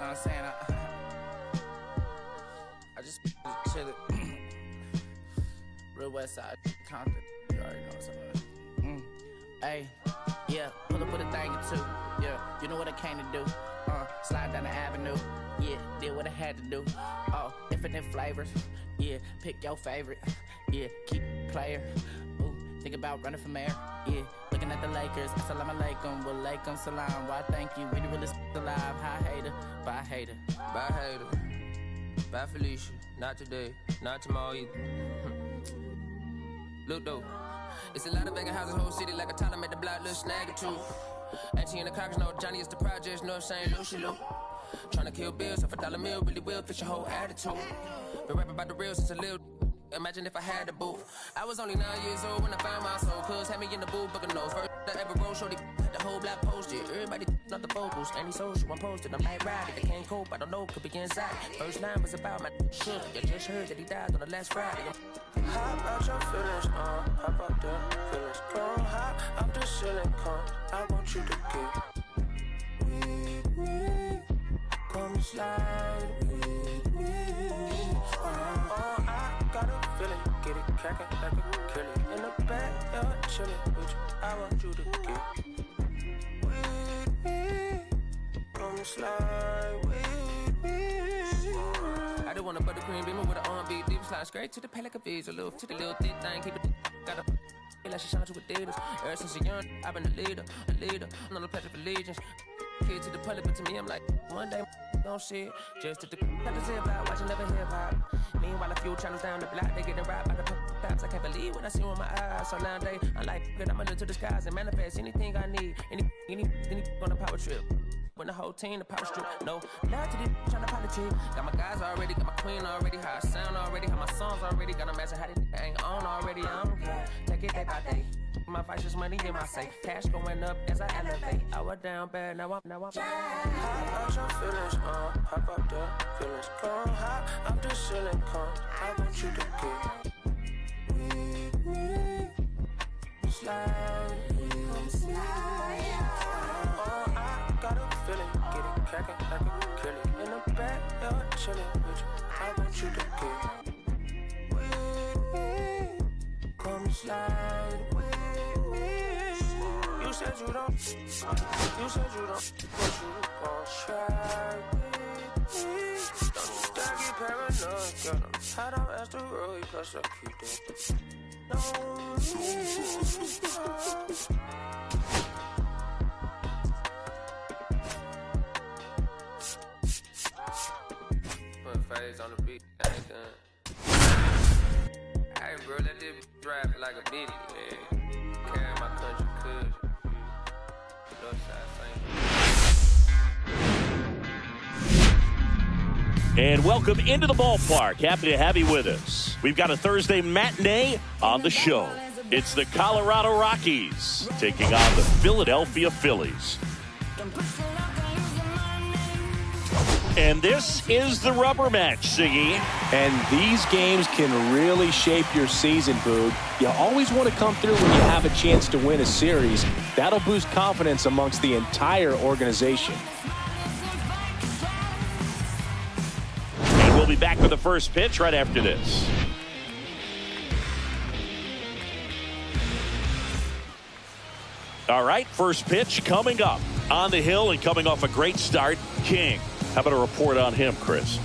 I'm saying? I just chillin'. Real West Side Compton. You already know what's up. Hey, yeah, pull up with a thing or two. Yeah, you know what I came to do. Slide down the avenue. Yeah, did what I had to do. Oh, infinite flavors. Yeah, pick your favorite. Yeah, keep player. Ooh, think about running for mayor. Yeah, looking at the Lakers. Assalamu alaikum, wa alaikum salam. Why thank you, we the realest alive. Hi hater, bye hater. Bye hater, bye Felicia. Not today, not tomorrow either. Look though, it's a lot of vacant houses, whole city like a Tyler made the block, little snag or two. Auntie in the Cockers, know Johnny is the projects, know what I'm saying, Lucy Lou. Tryna kill bills, off $1 meal, really will fix your whole attitude. Been rapping about the real since a little. Imagine if I had the booth. I was only 9 years old when I found my soul. Cuz had me in the booth, booking no first I ever wrote, shorty the whole block posted. Everybody not the vocals, any social I'm posted. I'm like riding, I can't cope, I don't know, could be inside. First line was about my shit. You just heard that he died on the last Friday. How about your feelings, how about the feelings? Go high, I'm the ceiling, I want you to get with me. Come slide with me. I got a feeling, get it crackin' like a killing. In the backyard, chillin' with you, I want you to get with me. Come slide with me. I just want a buttercream beamer with an R&B deep slide straight to the pay like a visa, little to the little thick thing, keep it got a feel like she shines with Adidas. Ever since a young, I've been a leader, I'm on the pledge of allegiance. Kid to the public, but to me, I'm like, one day, don't see it. Just to the zip out, watching never hip hop. Meanwhile, a few channels down the block, they getting robbed by the cops. I can't believe what I see with my eyes. So nowadays, I'm like, good, I'm into the skies and manifest anything I need. Any on a power trip. When the whole team, the power strip. No, love to this trying to politic. Got my guys already, got my queen already, how I sound already, how my songs already. Got a master how they ain't on already. I'm good. Take it day by day. My vice is money in my safe. Cash going up as I elevate. I was down bad, now I'm How about your feelings, how about the feelings? Go high, I'm the ceiling, I want you to get with me. Slide with me. I got a feeling, get it crackin' like a killing. In the backyard, chillin' with you, I want you to get with me. Come slide with me. You said you don't, but you gon' try with me. Don't get paranoid, girl, I'm hot on asteroid, plus I keep that. No, phase on the beat, I ain't done. Hey, bro, let this rap like a bitty, man. Carry my country, cousin. And welcome into the ballpark. Happy to have you with us. We've got a Thursday matinee on the show. It's the Colorado Rockies taking on the Philadelphia Phillies. And this is the rubber match, Siggy. And these games can really shape your season, Boog. You always want to come through when you have a chance to win a series. That'll boost confidence amongst the entire organization. And we'll be back with the first pitch right after this. All right, first pitch coming up on the hill and coming off a great start, King. How about a report on him, Chris?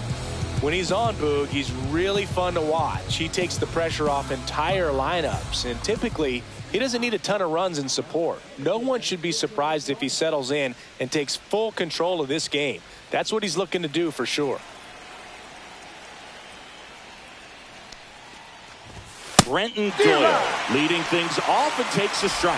When he's on, Boog, he's really fun to watch. He takes the pressure off entire lineups, and typically he doesn't need a ton of runs and support. No one should be surprised if he settles in and takes full control of this game. That's what he's looking to do for sure. Brenton Doyle leading things off and takes a strike.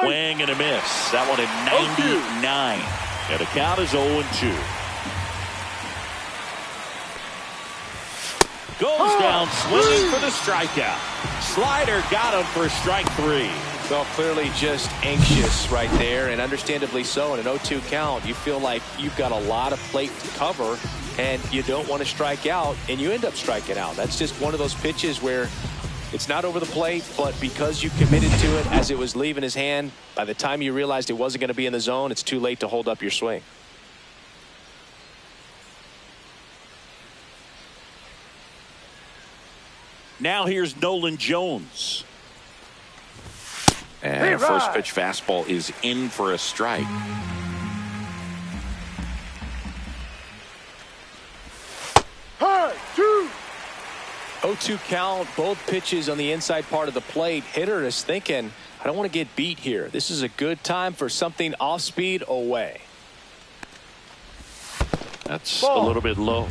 Swing and a miss. That one at 99. And the count is 0-2. Goes down swinging for the strikeout. Slider got him for strike 3. Well, clearly just anxious right there, and understandably so. In an 0-2 count, you feel like you've got a lot of plate to cover, and you don't want to strike out, and you end up striking out. That's just one of those pitches where it's not over the plate, but because you committed to it as it was leaving his hand, by the time you realized it wasn't going to be in the zone, it's too late to hold up your swing. Now here's Nolan Jones. And first pitch fastball is in for a strike. Hey, 0-2 count, both pitches on the inside part of the plate. Hitter is thinking, I don't want to get beat here. This is a good time for something off speed away. That's a little bit low.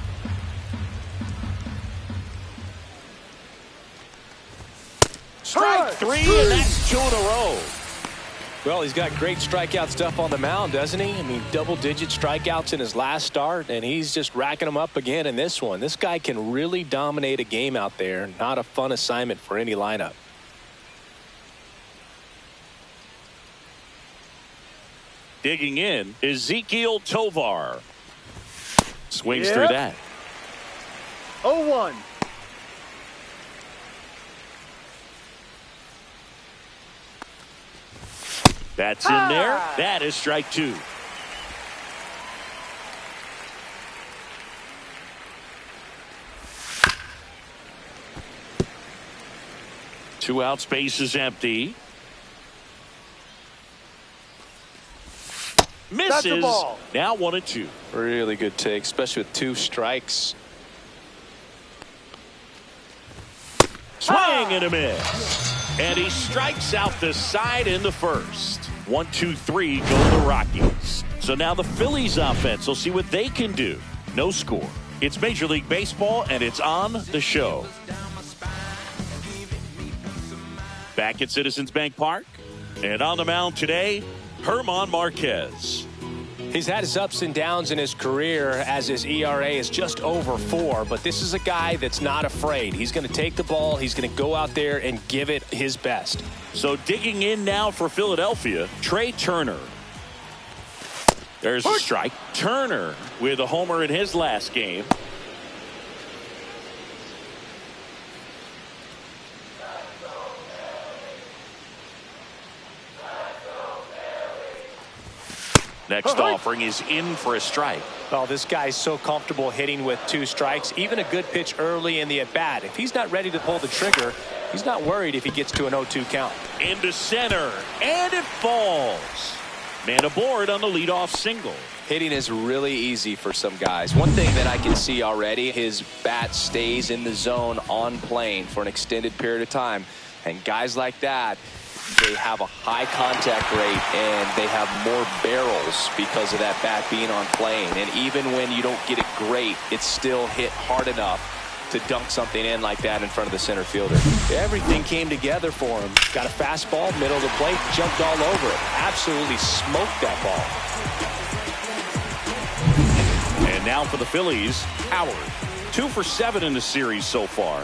Strike 3, and that's 2 in a row. Well, he's got great strikeout stuff on the mound, doesn't he? I mean, double-digit strikeouts in his last start, and he's just racking them up again in this one. This guy can really dominate a game out there. Not a fun assignment for any lineup. Digging in, Ezekiel Tovar. Swings through that. 0-1. That's in there. That is strike 2. Two out, space is empty. Misses. Now 1-2. Really good take, especially with 2 strikes. Swing and a miss. And he strikes out the side in the first. 1-2-3 go the Rockies. So now the Phillies offense will see what they can do. No score. It's Major League Baseball, and it's on the show. Back at Citizens Bank Park. And on the mound today, Herman Marquez. He's had his ups and downs in his career as his ERA is just over 4, but this is a guy that's not afraid. He's going to take the ball. He's going to go out there and give it his best. So digging in now for Philadelphia, Trey Turner. There's a strike. Turner with a homer in his last game. Next offering is in for a strike. Well, this guy's so comfortable hitting with 2 strikes, even a good pitch early in the at-bat. If he's not ready to pull the trigger, he's not worried if he gets to an 0-2 count. Into center, and it falls. Man aboard on the leadoff single. Hitting is really easy for some guys. One thing that I can see already, his bat stays in the zone on plane for an extended period of time. And guys like that, they have a high contact rate and they have more barrels because of that bat being on plane. And even when you don't get it great, it's still hit hard enough to dunk something in like that in front of the center fielder. Everything came together for him. Got a fastball, middle of the plate, jumped all over it. Absolutely smoked that ball. And now for the Phillies, Howard. 2 for 7 in the series so far.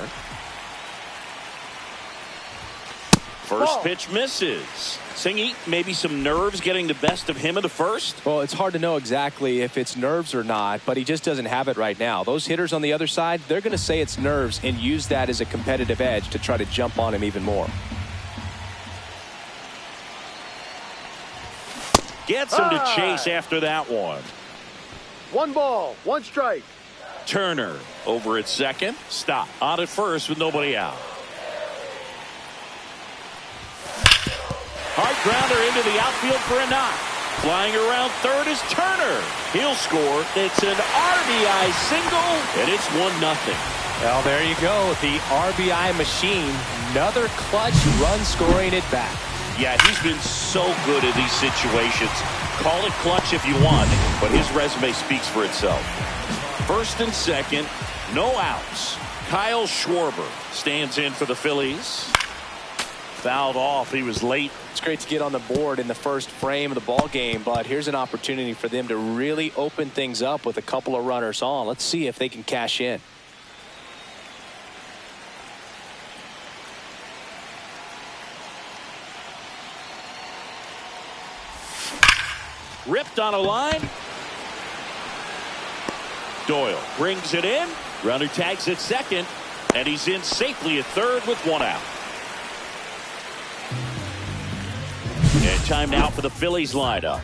First pitch misses. Singy, maybe some nerves getting the best of him in the first? Well, it's hard to know exactly if it's nerves or not, but he just doesn't have it right now. Those hitters on the other side, they're going to say it's nerves and use that as a competitive edge to try to jump on him even more. Gets him to chase after that one. 1 ball, 1 strike. Turner over at second. Stop. On at first with nobody out. Hard grounder into the outfield for a knock. Flying around third is Turner. He'll score. It's an RBI single, and it's 1-0. Well, there you go. The RBI machine. Another clutch run scoring at bat. Yeah, he's been so good in these situations. Call it clutch if you want, but his resume speaks for itself. First and second, no outs. Kyle Schwarber stands in for the Phillies. Fouled off. He was late. It's great to get on the board in the first frame of the ball game, but here's an opportunity for them to really open things up with a couple of runners on. Let's see if they can cash in. Ripped on a line. Doyle brings it in. Runner tags at second, and he's in safely at third with one out. And time now for the Phillies lineup.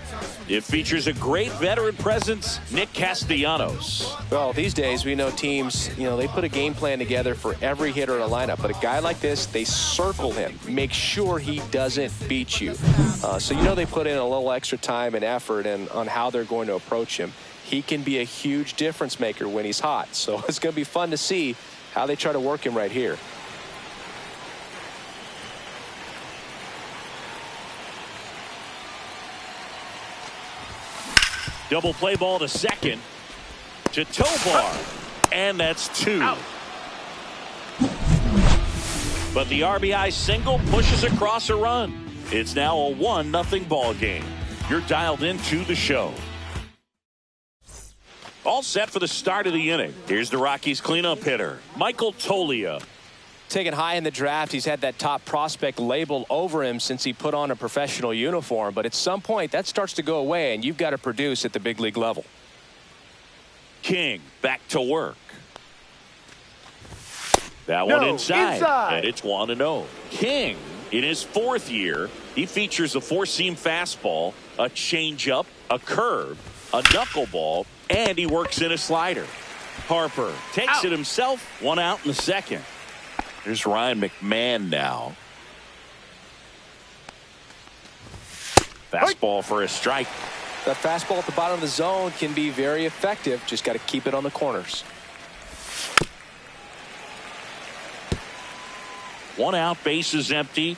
It features a great veteran presence, Nick Castellanos. Well, these days we know teams, they put a game plan together for every hitter in a lineup. But a guy like this, they circle him, make sure he doesn't beat you. So they put in a little extra time and effort on how they're going to approach him. He can be a huge difference maker when he's hot. So it's going to be fun to see how they try to work him right here. Double play ball to second to Tovar, and that's two. Out. But the RBI single pushes across a run. It's now a 1-0 ball game. You're dialed into the show. All set for the start of the inning. Here's the Rockies cleanup hitter, Michael Toglia. Taken high in the draft, he's had that top prospect label over him since he put on a professional uniform. But at some point, that starts to go away, and you've got to produce at the big league level. King back to work. That one inside. And it's 1-0. King, in his fourth year, he features a four-seam fastball, a changeup, a curve, a knuckleball, and he works in a slider. Harper takes it himself. One out in the second. Here's Ryan McMahon now. Fastball for a strike. That fastball at the bottom of the zone can be very effective. Just got to keep it on the corners. One out, base is empty.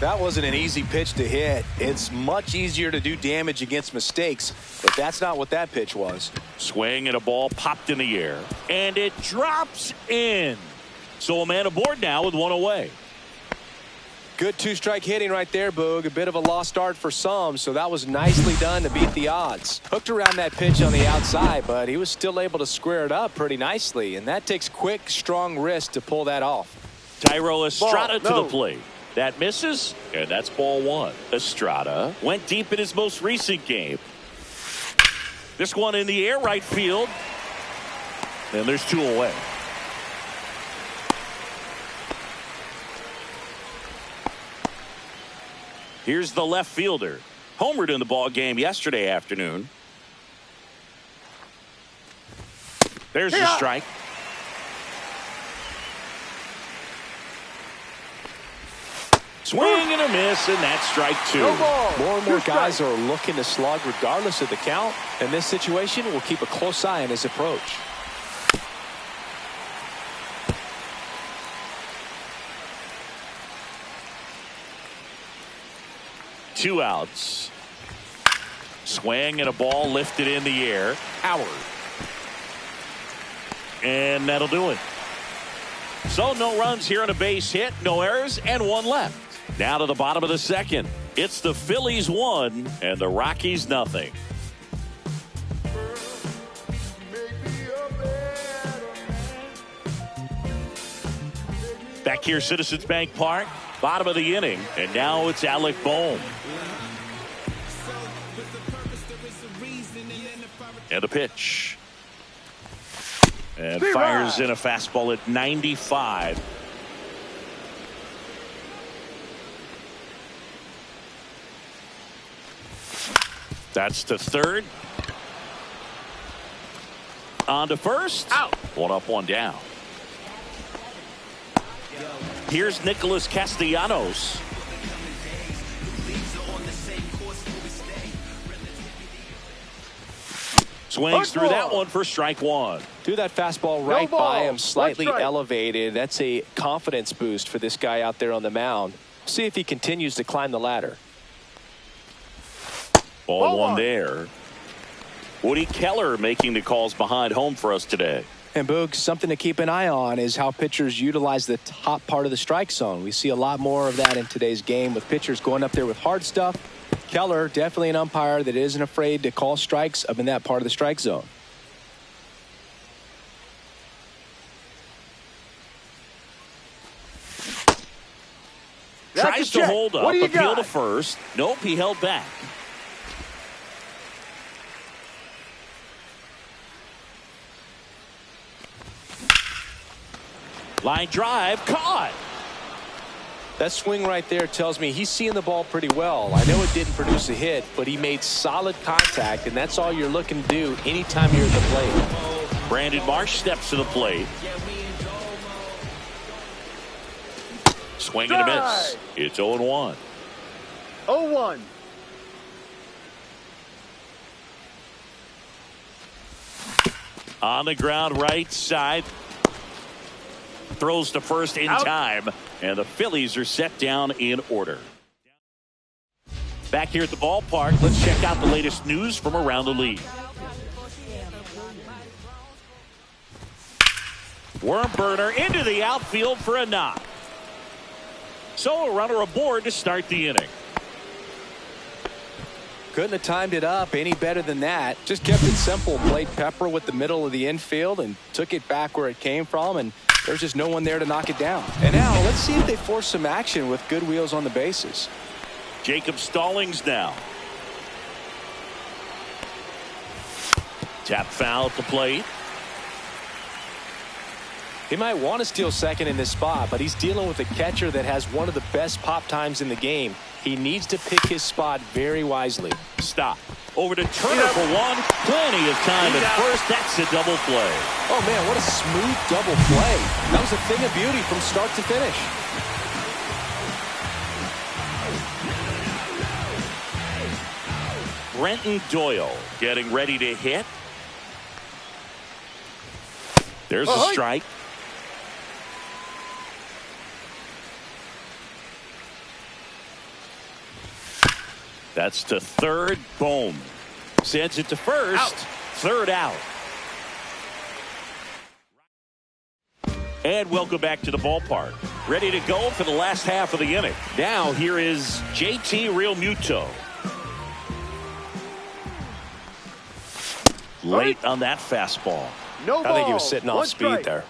That wasn't an easy pitch to hit. It's much easier to do damage against mistakes, but that's not what that pitch was. Swing and a ball popped in the air, and it drops in. So a man aboard now with one away. Good two-strike hitting right there, Boog. A bit of a lost start for some, so that was nicely done to beat the odds. Hooked around that pitch on the outside, but he was still able to square it up pretty nicely, and that takes quick, strong wrist to pull that off. Tyro Estrada to the plate. That misses, and that's ball one. Estrada went deep in his most recent game. This one in the air, right field. And there's two away. Here's the left fielder. Homered in the ball game yesterday afternoon. There's the strike. Swing and a miss, and that's strike two. More and more guys are looking to slug regardless of the count. In this situation, we'll keep a close eye on his approach. Two outs. Swing and a ball lifted in the air. Howard. And that'll do it. So no runs here on a base hit, no errors, and one left. Now to the bottom of the second. It's the Phillies 1 and the Rockies nothing. Back here, Citizens Bank Park, bottom of the inning, and now it's Alec Bohm. And the pitch. And fires in a fastball at 95. That's to third. On to first. Out. One up, one down. Here's Nicholas Castellanos. Swings through that one for strike one. Threw that fastball right by him, slightly elevated. That's a confidence boost for this guy out there on the mound. See if he continues to climb the ladder. Ball one there. Woody Keller making the calls behind home for us today. And Boog, something to keep an eye on is how pitchers utilize the top part of the strike zone. We see a lot more of that in today's game with pitchers going up there with hard stuff. Keller, definitely an umpire that isn't afraid to call strikes up in that part of the strike zone. Tries to hold up, appeal to first. Nope, he held back. Line drive, caught. That swing right there tells me he's seeing the ball pretty well. I know it didn't produce a hit, but he made solid contact, and that's all you're looking to do anytime you're at the plate. Brandon Marsh steps to the plate. Swing and a miss. It's 0-1. 0-1. On the ground, right side. Throws to first in time, and the Phillies are set down in order. Back here at the ballpark, let's check out the latest news from around the league. Worm burner into the outfield for a knock. So a runner aboard to start the inning. Couldn't have timed it up any better than that. Just kept it simple. Played pepper with the middle of the infield and took it back where it came from, and there's just no one there to knock it down. And now let's see if they force some action with good wheels on the bases. Jacob Stallings now. Tap foul at the plate. He might want to steal second in this spot, but he's dealing with a catcher that has one of the best pop times in the game. He needs to pick his spot very wisely. Stop. Over to Turner for one. Plenty of time at first. That's a double play. Oh, man, what a smooth double play. That was a thing of beauty from start to finish. Brenton Doyle getting ready to hit. There's a strike. That's to third. Boom. Sends it to first. Third out. And welcome back to the ballpark. Ready to go for the last half of the inning. Now here is JT Realmuto. Late on that fastball. No ball. I think he was sitting off speed there.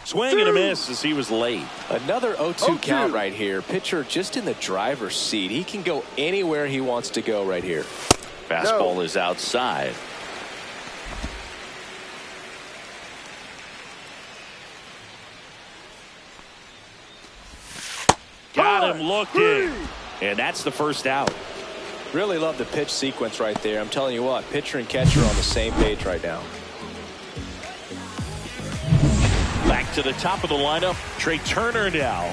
Swing and a miss as he was late. Another 0-2 count right here. Pitcher just in the driver's seat. He can go anywhere he wants to go right here. Fastball is outside. Got him looking. And that's the first out. Really love the pitch sequence right there. I'm telling you what, pitcher and catcher are on the same page right now. Back to the top of the lineup, Trey Turner now.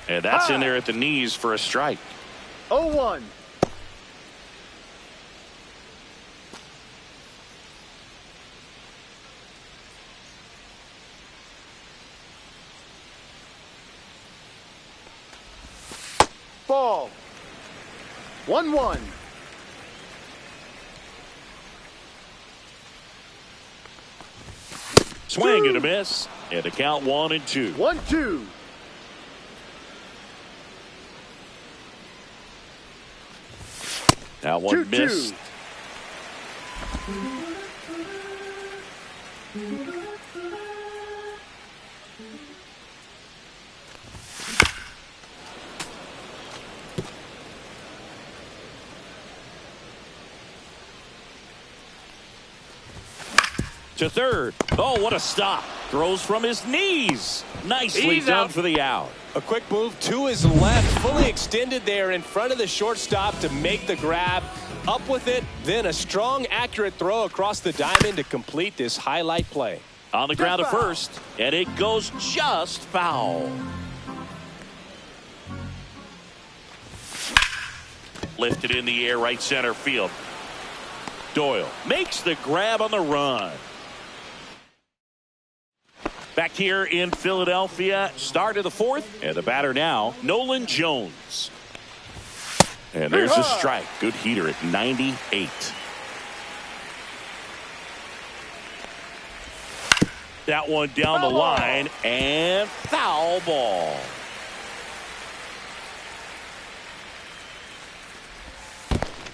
And that's in there at the knees for a strike. 0-1. Ball. 1-1. Swing and a miss. And a count 1-2. 1-2. That one missed. To third. Oh, what a stop. Throws from his knees. Nicely done for the out. A quick move to his left, fully extended there in front of the shortstop to make the grab. Up with it, then a strong, accurate throw across the diamond to complete this highlight play. On the ground at first, and it goes just foul. Lifted in the air, right center field. Doyle makes the grab on the run. Back here in Philadelphia, start of the fourth, and the batter now, Nolan Jones. And there's a strike. Good heater at 98. That one down the line, and foul ball.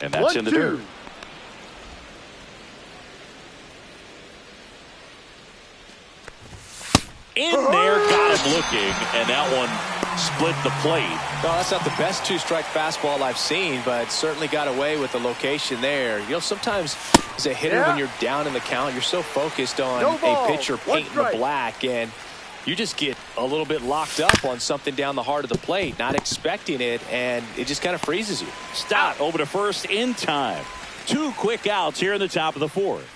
And that's in the dirt. In there, got him looking, and that one split the plate. No, that's not the best two-strike fastball I've seen, but certainly got away with the location there. You know, sometimes as a hitter, when you're down in the count, you're so focused on a pitcher painting the black, and you just get a little bit locked up on something down the heart of the plate, not expecting it, and it just kind of freezes you. Stott over to first in time. 2 quick outs here in the top of the fourth.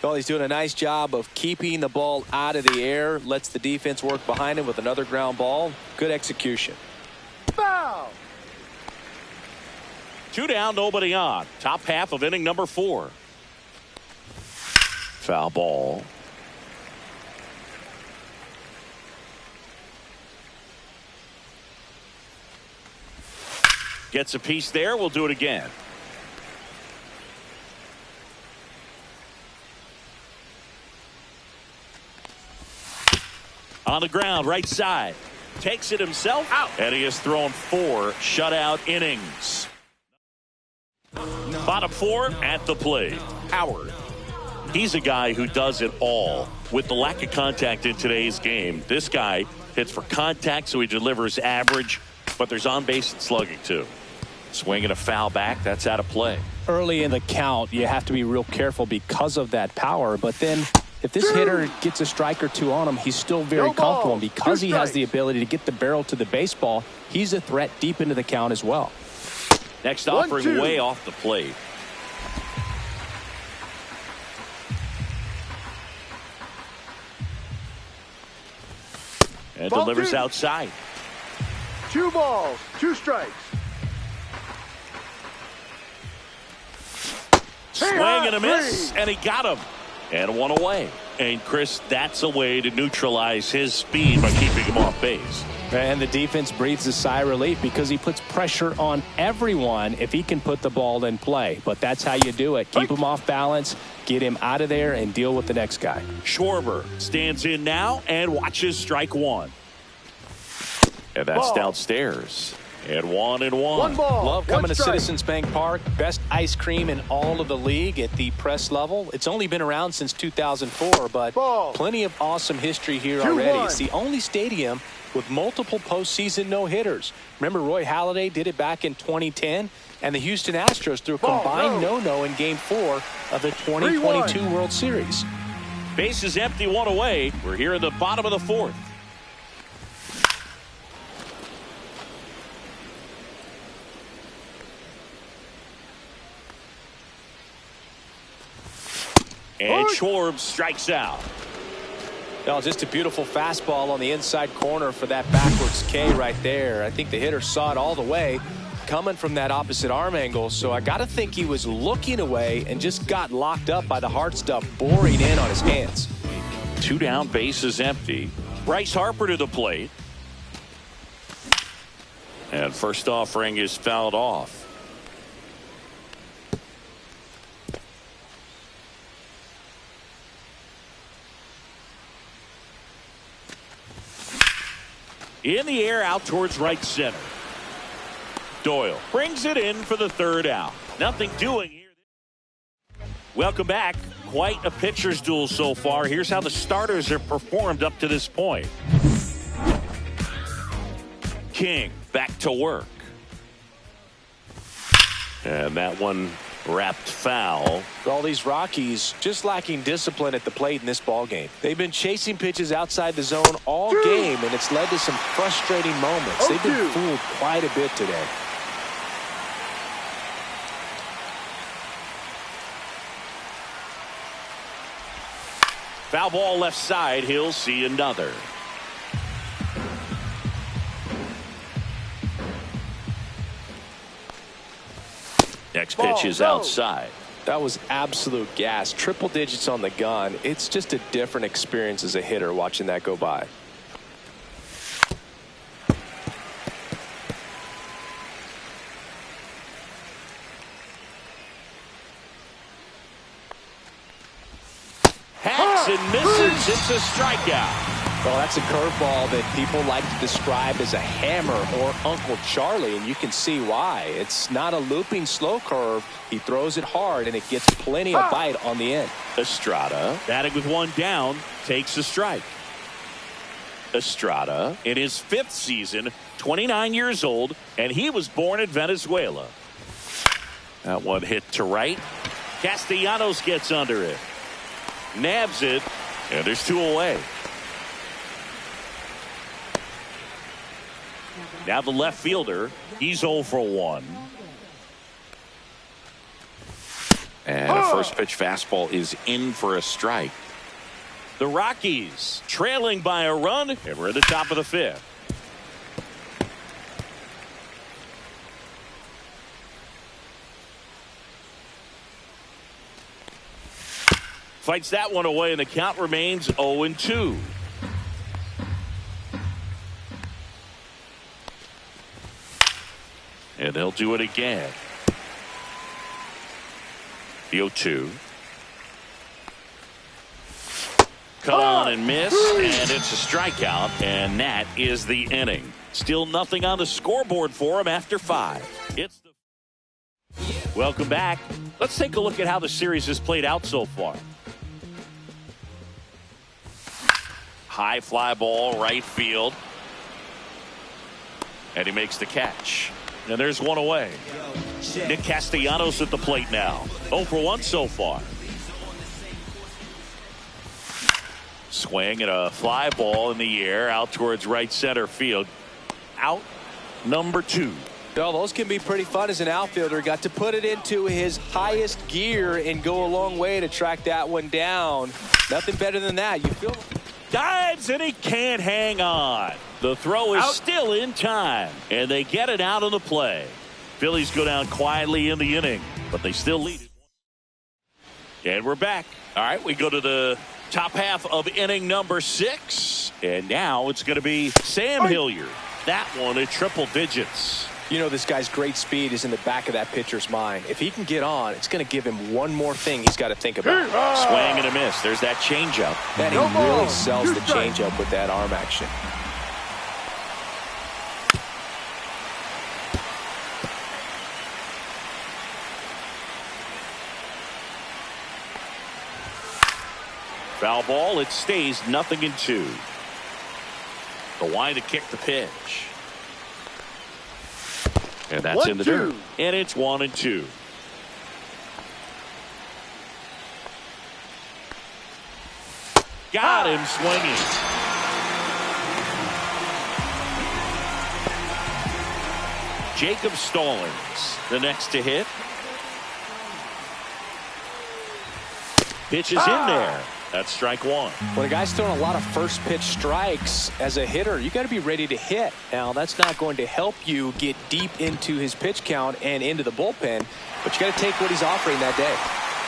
Well, he's doing a nice job of keeping the ball out of the air, lets the defense work behind him with another ground ball. Good execution. Foul. 2 down, nobody on. Top half of inning number 4. Foul ball. Gets a piece there. We'll do it again. On the ground, right side. Takes it himself out. And he has thrown 4 shutout innings. Bottom 4 at the plate. Howard. He's a guy who does it all. With the lack of contact in today's game, this guy hits for contact, so he delivers average, but there's on base and slugging too. Swinging a foul back, that's out of play. Early in the count, you have to be real careful because of that power, but then if this hitter gets a strike or 2 on him, he's still very comfortable. And because he has the ability to get the barrel to the baseball, he's a threat deep into the count as well. Next offering way off the plate. And delivers outside. 2 balls, 2 strikes. Swing and a miss, and he got him. And 1 away. And Chris, that's a way to neutralize his speed by keeping him off base. And the defense breathes a sigh of relief because he puts pressure on everyone if he can put the ball in play. But that's how you do it. Keep him off balance, get him out of there, and deal with the next guy. Schwarber stands in now and watches strike 1. And that's downstairs. And 1-1. 1 ball. Love coming to Citizens Bank Park. Best ice cream in all of the league at the press level. It's only been around since 2004, but plenty of awesome history here already. It's the only stadium with multiple postseason no-hitters. Remember, Roy Halladay did it back in 2010, and the Houston Astros threw a combined no-no in Game 4 of the 2022 World Series. Base is empty, 1 away. We're here in the bottom of the 4th. And Schwarber strikes out. Well, just a beautiful fastball on the inside corner for that backwards K right there. I think the hitter saw it all the way coming from that opposite arm angle. So I got to think he was looking away and just got locked up by the hard stuff boring in on his hands. 2 down, base is empty. Bryce Harper to the plate. And first offering is fouled off. In the air, out towards right center. Doyle brings it in for the 3rd out. Nothing doing here. Welcome back. Quite a pitcher's duel so far. Here's how the starters have performed up to this point. King back to work. And that one wrapped foul. All these Rockies just lacking discipline at the plate in this ball game. They've been chasing pitches outside the zone all game, and it's led to some frustrating moments. They've been fooled quite a bit today. Foul ball left side. He'll see another. Next pitch is outside. That was absolute gas. Triple digits on the gun. It's just a different experience as a hitter watching that go by. Hacks and misses. It's a strikeout. Well, that's a curveball that people like to describe as a hammer or Uncle Charlie, and you can see why. It's not a looping slow curve. He throws it hard, and it gets plenty of bite on the end. Estrada, batting with one down, takes a strike. Estrada, in his 5th season, 29 years old, and he was born in Venezuela. That one hit to right. Castellanos gets under it. Nabs it, and there's 2 away. Now the left fielder, he's 0 for 1. And a first pitch fastball is in for a strike. The Rockies trailing by a run, and we're at the top of the 5th. Fights that one away, and the count remains 0-2. And they'll do it again. The 0-2. Cut on and miss, and it's a strikeout, and that is the inning. Still nothing on the scoreboard for him after 5. It's the... Welcome back. Let's take a look at how the series has played out so far. High fly ball, right field. And he makes the catch. And there's one away. Nick Castellanos at the plate now. 0 for 1 so far. Swing and a fly ball in the air out towards right center field. Out number 2. Well, those can be pretty fun as an outfielder. Got to put it into his highest gear and go a long way to track that one down. Nothing better than that. You feel... Dives, and he can't hang on. The throw is still in time, and they get it out on the play. Phillies go down quietly in the inning, but they still lead it. And we're back. All right, we go to the top half of inning number 6, and now it's going to be Sam Hilliard. That one at triple digits. You know, this guy's great speed is in the back of that pitcher's mind. If he can get on, it's going to give him one more thing he's got to think about. Swing and a miss. There's that changeup. And he really sells the changeup with that arm action. Foul ball. It stays 0-2. The wind to kick the pitch. And that's in the dirt. And it's 1-2. Got him swinging. Jacob Stallings, the next to hit. Pitch is in there. That's strike 1. When a guy's throwing a lot of first pitch strikes as a hitter, you got to be ready to hit. Now, that's not going to help you get deep into his pitch count and into the bullpen, but you got to take what he's offering that day.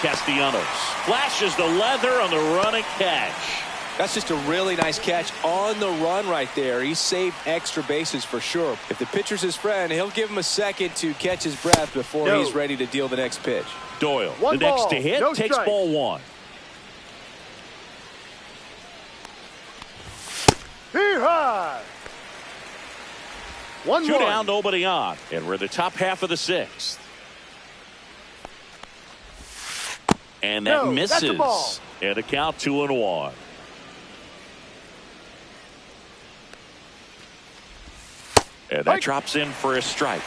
Castellanos flashes the leather on the running catch. That's just a really nice catch on the run right there. He saved extra bases for sure. If the pitcher's his friend, he'll give him a second to catch his breath before he's ready to deal the next pitch. Doyle, the next to hit, takes ball 1. High. 1-1. 2 down, nobody on. And we're in the top half of the 6th. And that misses. And a count 2-1. And that drops in for a strike.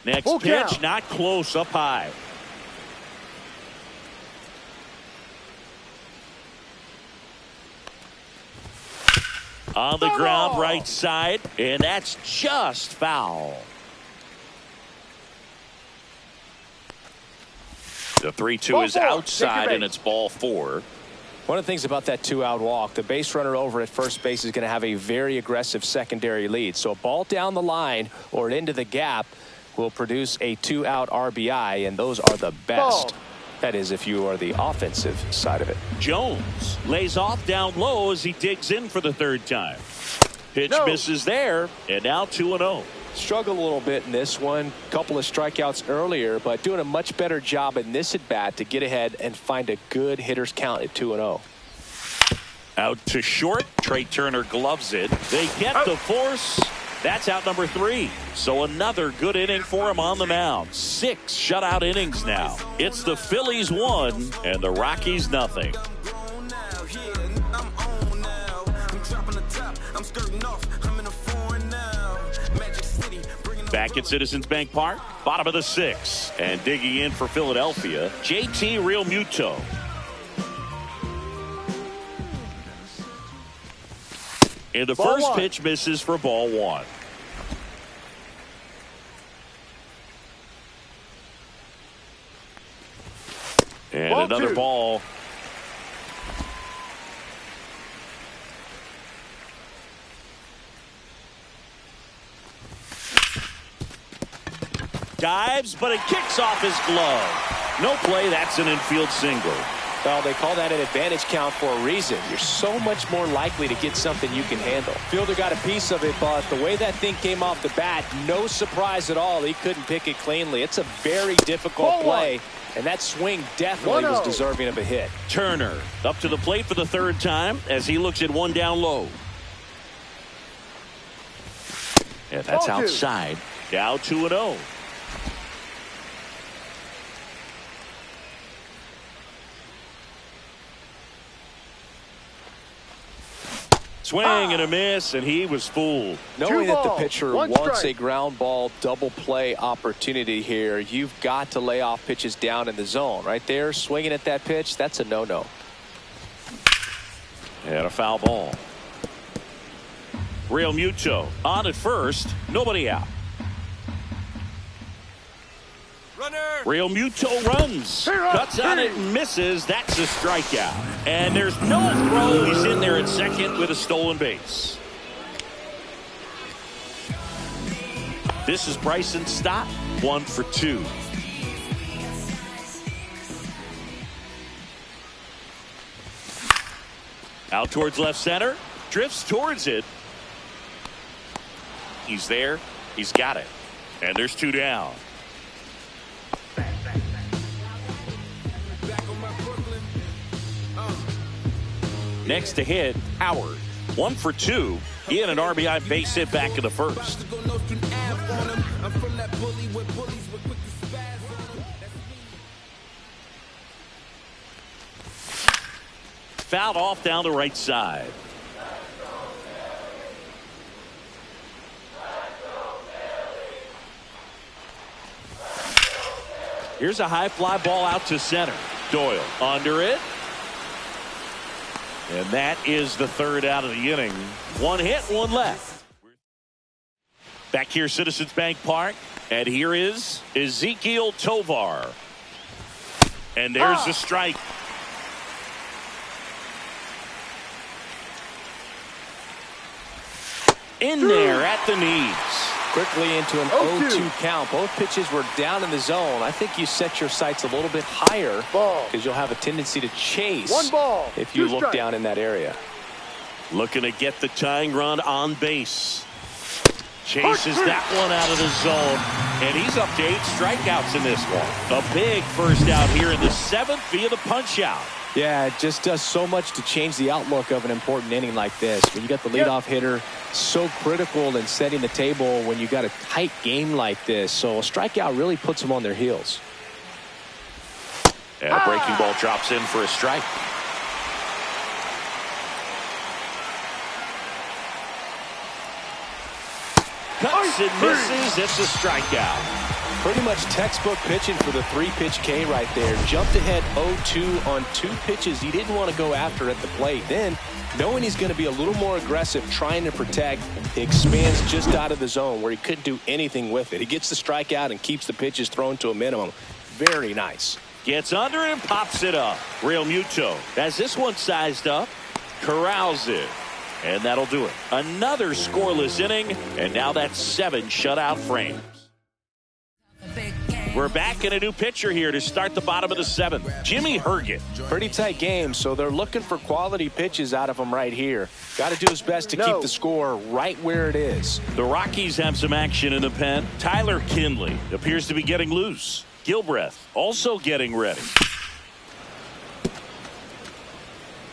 Next pitch, not close, up high. On the ground, right side, and that's just foul. The 3-2 is outside, and it's ball 4. One of the things about that 2-out walk, the base runner over at first base is going to have a very aggressive secondary lead. So a ball down the line or into the gap will produce a 2-out RBI, and those are the best. Ball. That is, if you are the offensive side of it. Jones lays off down low as he digs in for the third time. Pitch misses there, and now 2-0. Struggled a little bit in this one. Couple of strikeouts earlier, but doing a much better job in this at bat to get ahead and find a good hitter's count at 2-0. Out to short. Trey Turner gloves it. They get the force. That's out number 3. So another good inning for him on the mound. 6 shutout innings now. It's the Phillies 1 and the Rockies nothing. Back at Citizens Bank Park, bottom of the 6th, and digging in for Philadelphia, JT Realmuto. And the first pitch misses for ball 1. And Ball another 2. ball. Dives, but it kicks off his glove. No play. That's an infield single. Well, they call that an advantage count for a reason. You're so much more likely to get something you can handle. Fielder got a piece of it, but the way that thing came off the bat, no surprise at all. He couldn't pick it cleanly. It's a very difficult play, and that swing definitely was deserving of a hit. Turner up to the plate for the third time as he looks at one down low. And that's outside. Now 2-0. Swing and a miss, and he was fooled. Knowing that the pitcher wants a ground ball double play opportunity here, you've got to lay off pitches down in the zone. Right there, swinging at that pitch, that's a no-no. And a foul ball. Realmuto on at first, nobody out. Realmuto runs, cuts on it and misses. That's a strikeout. And there's no throw. He's in there at second with a stolen base. This is Bryson Stott, 1 for 2. Out towards left center, drifts towards it. He's there. He's got it. And there's 2 down. Next to hit, Howard. 1 for 2. He had an RBI base hit back in the first. Fouled off down the right side. Here's a high fly ball out to center. Doyle under it. And that is the third out of the inning. 1 hit, 1 left. Back here, Citizens Bank Park. And here is Ezekiel Tovar. And there's the strike. In there at the knees. Quickly into an 0-2 count. Both pitches were down in the zone. I think you set your sights a little bit higher because you'll have a tendency to chase if you look down in that area. Looking to get the tying run on base. Chases that one out of the zone. And he's up to 8 strikeouts in this one. A big first out here in the 7th via the punch out. Yeah, it just does so much to change the outlook of an important inning like this. When you got the leadoff hitter, so critical in setting the table when you got a tight game like this. So a strikeout really puts them on their heels. And a breaking ball drops in for a strike. Cuts and misses. It's a strikeout. Pretty much textbook pitching for the 3-pitch K right there. Jumped ahead 0-2 on 2 pitches he didn't want to go after at the plate. Then, knowing he's going to be a little more aggressive, trying to protect, he expands just out of the zone where he couldn't do anything with it. He gets the strikeout and keeps the pitches thrown to a minimum. Very nice. Gets under it and pops it up. Real Muto has this one sized up. Corrals it. And that'll do it. Another scoreless inning. And now that's 7 shutout frames. We're back in a new pitcher here to start the bottom of the 7th. Jimmy Herget. Pretty tight game, so they're looking for quality pitches out of him right here. Got to do his best to keep the score right where it is. The Rockies have some action in the pen. Tyler Kinley appears to be getting loose. Gilbreth also getting ready.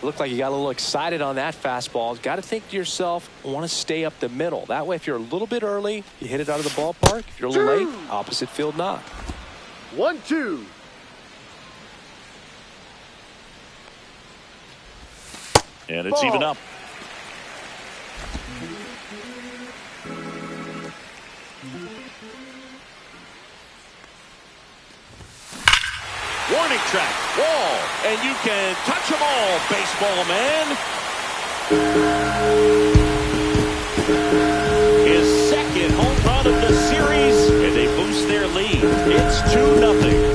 Looked like you got a little excited on that fastball. Got to think to yourself, I want to stay up the middle. That way, if you're a little bit early, you hit it out of the ballpark. If you're a little late, opposite field knock. 1-2. And it's even up. Warning track, wall, and you can touch them all, baseball man. His second home run of the series, and they boost their lead. It's 2-0.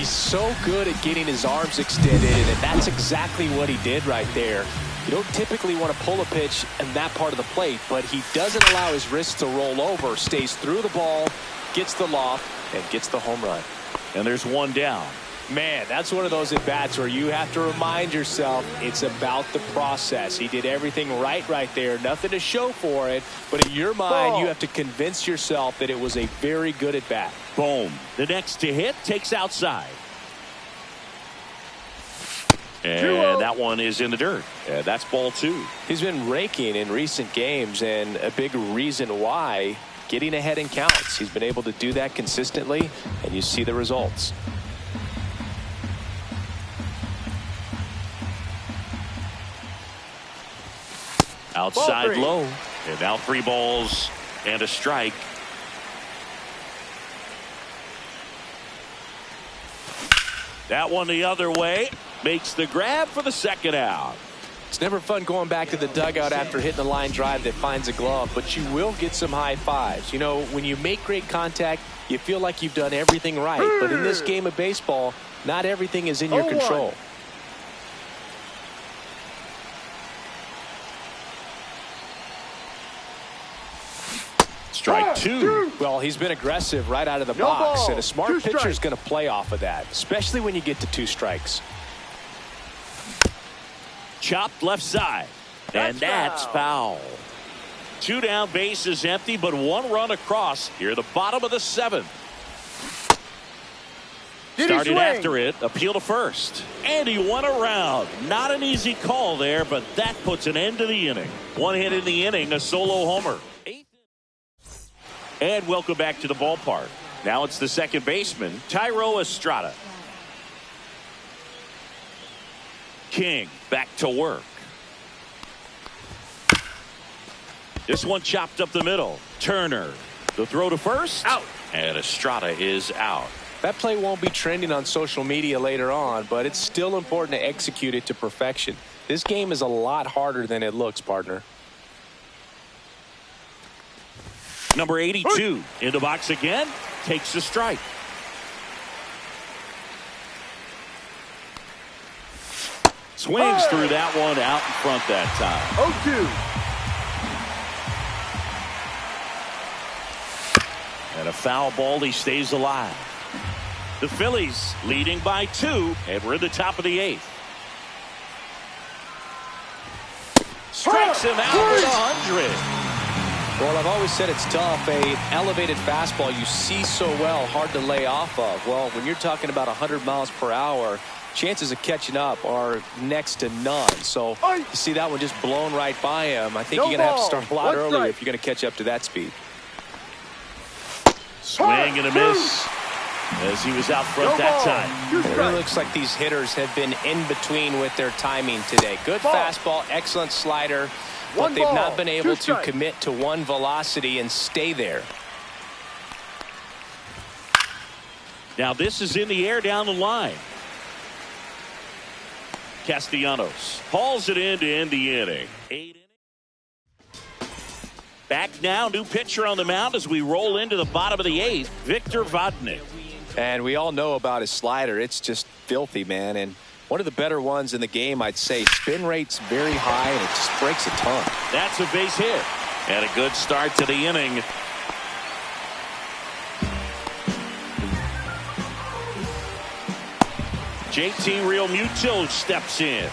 So good at getting his arms extended, and that's exactly what he did right there. You don't typically want to pull a pitch in that part of the plate, but he doesn't allow his wrists to roll over, stays through the ball, gets the loft, and gets the home run. And there's one down. Man, that's one of those at-bats where you have to remind yourself it's about the process. He did everything right there, nothing to show for it, but in your mind, you have to convince yourself that it was a very good at-bat. Boom. The next to hit takes outside. And that one is in the dirt. That's ball 2. He's been raking in recent games, and a big reason why, getting ahead in counts. He's been able to do that consistently, and you see the results. Outside low. And now 3 balls and a strike. That one the other way. Makes the grab for the second out. It's never fun going back to the dugout after hitting a line drive that finds a glove, but you will get some high fives. You know, when you make great contact, you feel like you've done everything right. But in this game of baseball, not everything is in your control. Strike 2. Well, he's been aggressive right out of the box, and a smart pitcher is going to play off of that, especially when you get to 2 strikes. Chopped left side. And that's foul. 2 down, bases empty, but 1 run across. Here, the bottom of the 7th. Started after it, appeal to first. And he won around. Not an easy call there, but that puts an end to the inning. 1 hit in the inning, a solo homer. And welcome back to the ballpark. Now it's the second baseman, Thairo Estrada. King back to work. This one chopped up the middle. Turner, the throw to first. Out. And Estrada is out. That play won't be trending on social media later on, but it's still important to execute it to perfection. This game is a lot harder than it looks, partner. Number 82 in the box again. Takes the strike. Swings through that one out in front that time. 0-2. And a foul ball. He stays alive. The Phillies leading by 2, and we're in the top of the 8th. Strikes him out with 100. Well, I've always said it's tough. An elevated fastball you see so well, hard to lay off of. Well, when you're talking about 100 miles per hour, chances of catching up are next to none. So you see that one just blown right by him. I think you're going to have to start a lot earlier if you're going to catch up to that speed. Swing and a miss as he was out front that time. It really looks like these hitters have been in between with their timing today. Good fastball, excellent slider, but they've not been able to commit to one velocity and stay there. Now this is in the air down the line. Castellanos hauls it in to end the inning. 8 innings. Back now, new pitcher on the mound as we roll into the bottom of the 8th, Victor Vodnik. And we all know about his slider. It's just filthy, man. And one of the better ones in the game, I'd say. Spin rate's very high, and it just breaks a ton. That's a base hit. And a good start to the inning. JT Realmuto steps in.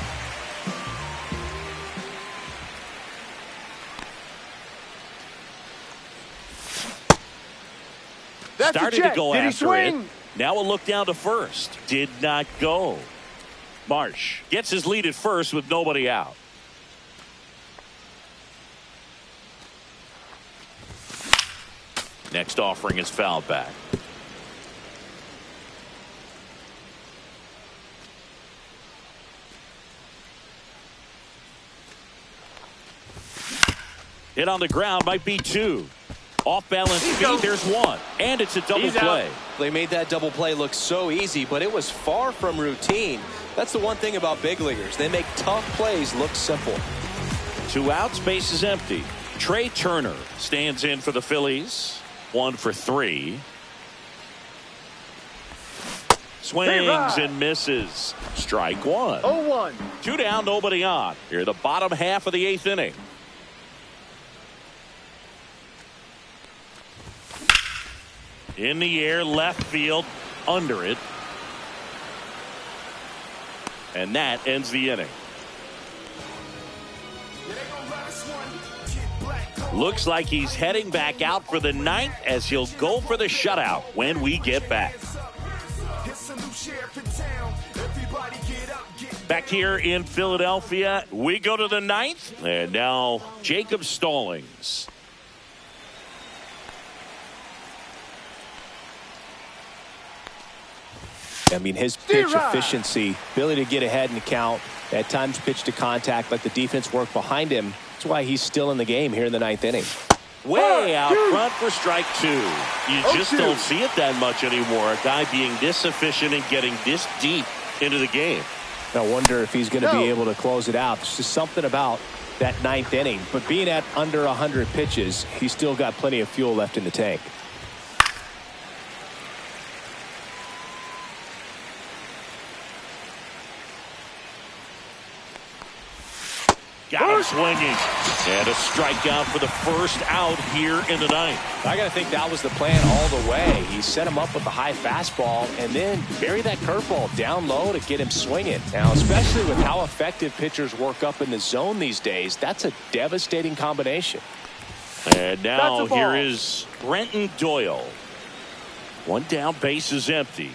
That's Started to go Did he after swing? it. Now a look down to first. Did not go. Marsh gets his lead at first with nobody out. Next offering is fouled back. Hit on the ground, might be 2. Off balance feet, there's 1. And it's a double play. They made that double play look so easy, but it was far from routine. That's the one thing about big leaguers. They make tough plays look simple. 2 outs, base is empty. Trey Turner stands in for the Phillies. 1 for 3. Swings and misses. Strike 1. 0-1. 2 down, nobody on. Here, the bottom half of the 8th inning. In the air, left field, under it. And that ends the inning. Looks like he's heading back out for the 9th as he'll go for the shutout when we get back. Back here in Philadelphia, we go to the 9th. And now Jacob Stallings. I mean, his pitch efficiency, ability to get ahead in the count, at times pitch to contact, let the defense work behind him. That's why he's still in the game here in the 9th inning. Way out front for strike 2. You just don't see it that much anymore. A guy being this efficient and getting this deep into the game. I wonder if he's going to be able to close it out. There's just something about that 9th inning. But being at under 100 pitches, he's still got plenty of fuel left in the tank. Got him swinging. And a strikeout for the first out here in the 9th. I got to think that was the plan all the way. He set him up with a high fastball and then bury that curveball down low to get him swinging. Now, especially with how effective pitchers work up in the zone these days, that's a devastating combination. And now here is Brenton Doyle. 1 down, base is empty.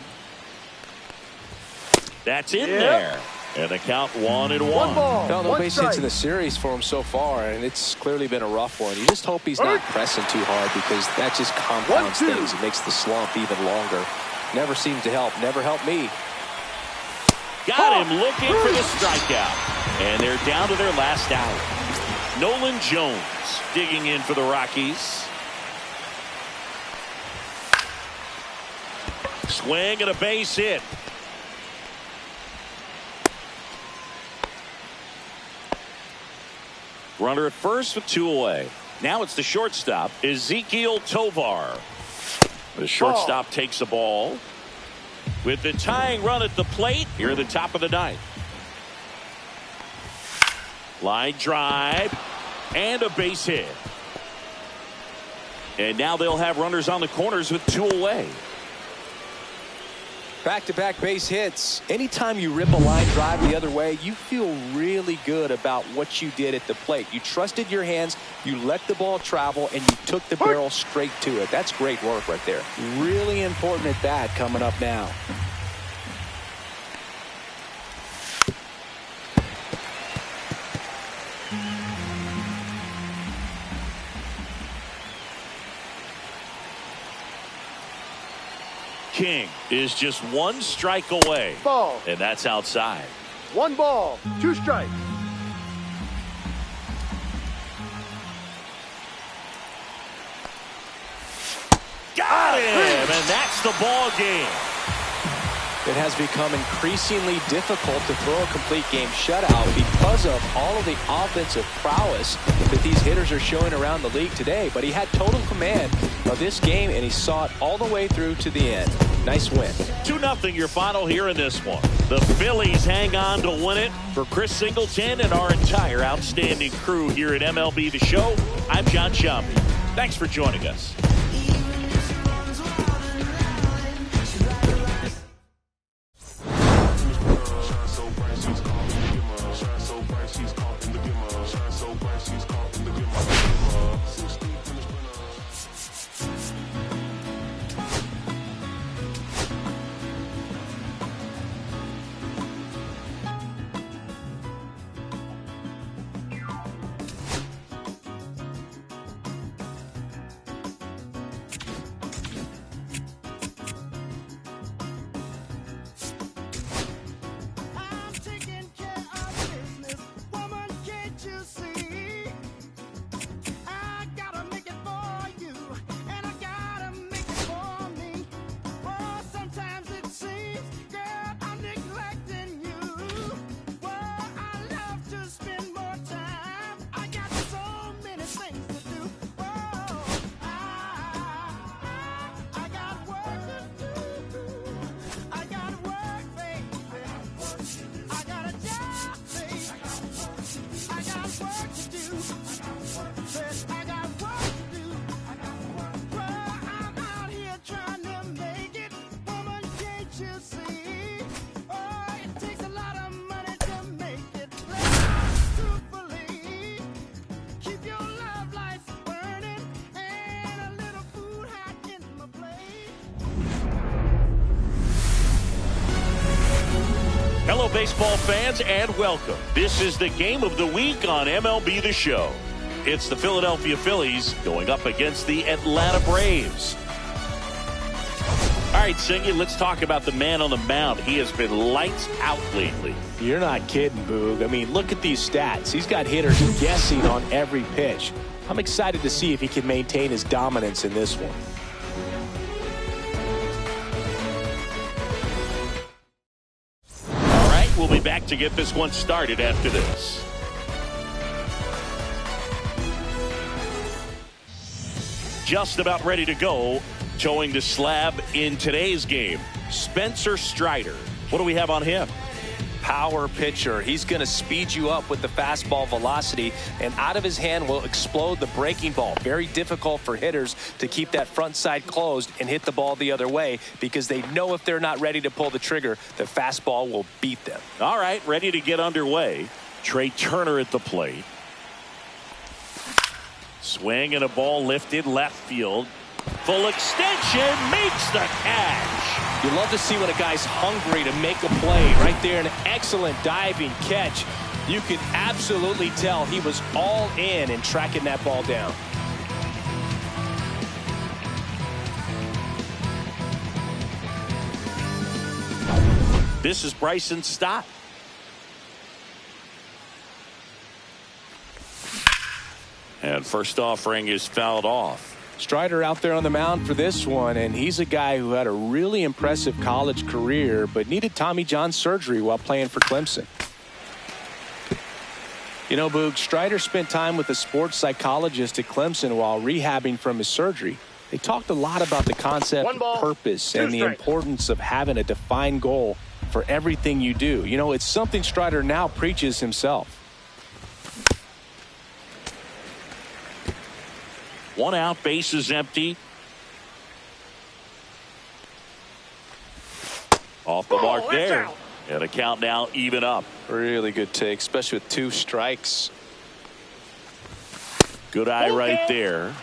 That's in there. And the count 1-1. No base hits in the series for him so far, and it's clearly been a rough one. You just hope he's not pressing too hard because that just compounds things. It makes the slump even longer. Never seemed to help. Never helped me. Got him looking for the strikeout. And they're down to their last out. Nolan Jones digging in for the Rockies. Swing and a base hit. Runner at first with 2 away. Now it's the shortstop, Ezekiel Tovar. The shortstop takes the ball. With the tying run at the plate, here at the top of the 9th. Line drive and a base hit. And now they'll have runners on the corners with 2 away. Back-to-back base hits. Anytime you rip a line drive the other way, you feel really good about what you did at the plate. You trusted your hands, you let the ball travel, and you took the barrel straight to it. That's great work right there. Really important at bat coming up now. King is just 1 strike away. Ball. And that's outside. 1 ball, 2 strikes. Got him! And that's the ball game. It has become increasingly difficult to throw a complete game shutout because of all of the offensive prowess that these hitters are showing around the league today. But he had total command of this game, and he saw it all the way through to the end. Nice win. 2-0 your final here in this one. The Phillies hang on to win it. For Chris Singleton and our entire outstanding crew here at MLB The Show, I'm John Shampi. Thanks for joining us. Hello, baseball fans, and welcome. This is the game of the week on MLB The Show. It's the Philadelphia Phillies going up against the Atlanta Braves. All right, Singy, let's talk about the man on the mound. He has been lights out lately. You're not kidding, Boog. I mean, look at these stats. He's got hitters guessing on every pitch. I'm excited to see if he can maintain his dominance in this one. We'll be back to get this one started after this. Just about ready to go. Towing the slab in today's game, Spencer Strider. What do we have on him? Power pitcher. He's going to speed you up with the fastball velocity, and out of his hand will explode the breaking ball. Very difficult for hitters to keep that front side closed and hit the ball the other way, because they know if they're not ready to pull the trigger, the fastball will beat them. All right, ready to get underway. Trey Turner at the plate. Swing and a ball lifted left field. Full extension, makes the catch. You love to see when a guy's hungry to make a play. Right there, an excellent diving catch. You can absolutely tell he was all in tracking that ball down. This is Bryson Stott. And first offering is fouled off. Strider out there on the mound for this one, and he's a guy who had a really impressive college career but needed Tommy John surgery while playing for Clemson. You know, Boog, Strider spent time with a sports psychologist at Clemson while rehabbing from his surgery. They talked a lot about the concept of purpose and the importance of having a defined goal for everything you do. You know, it's something Strider now preaches himself. One out, base is empty. Off the mark there. And a count now even up. Really good take, especially with 2 strikes. Good eye right there.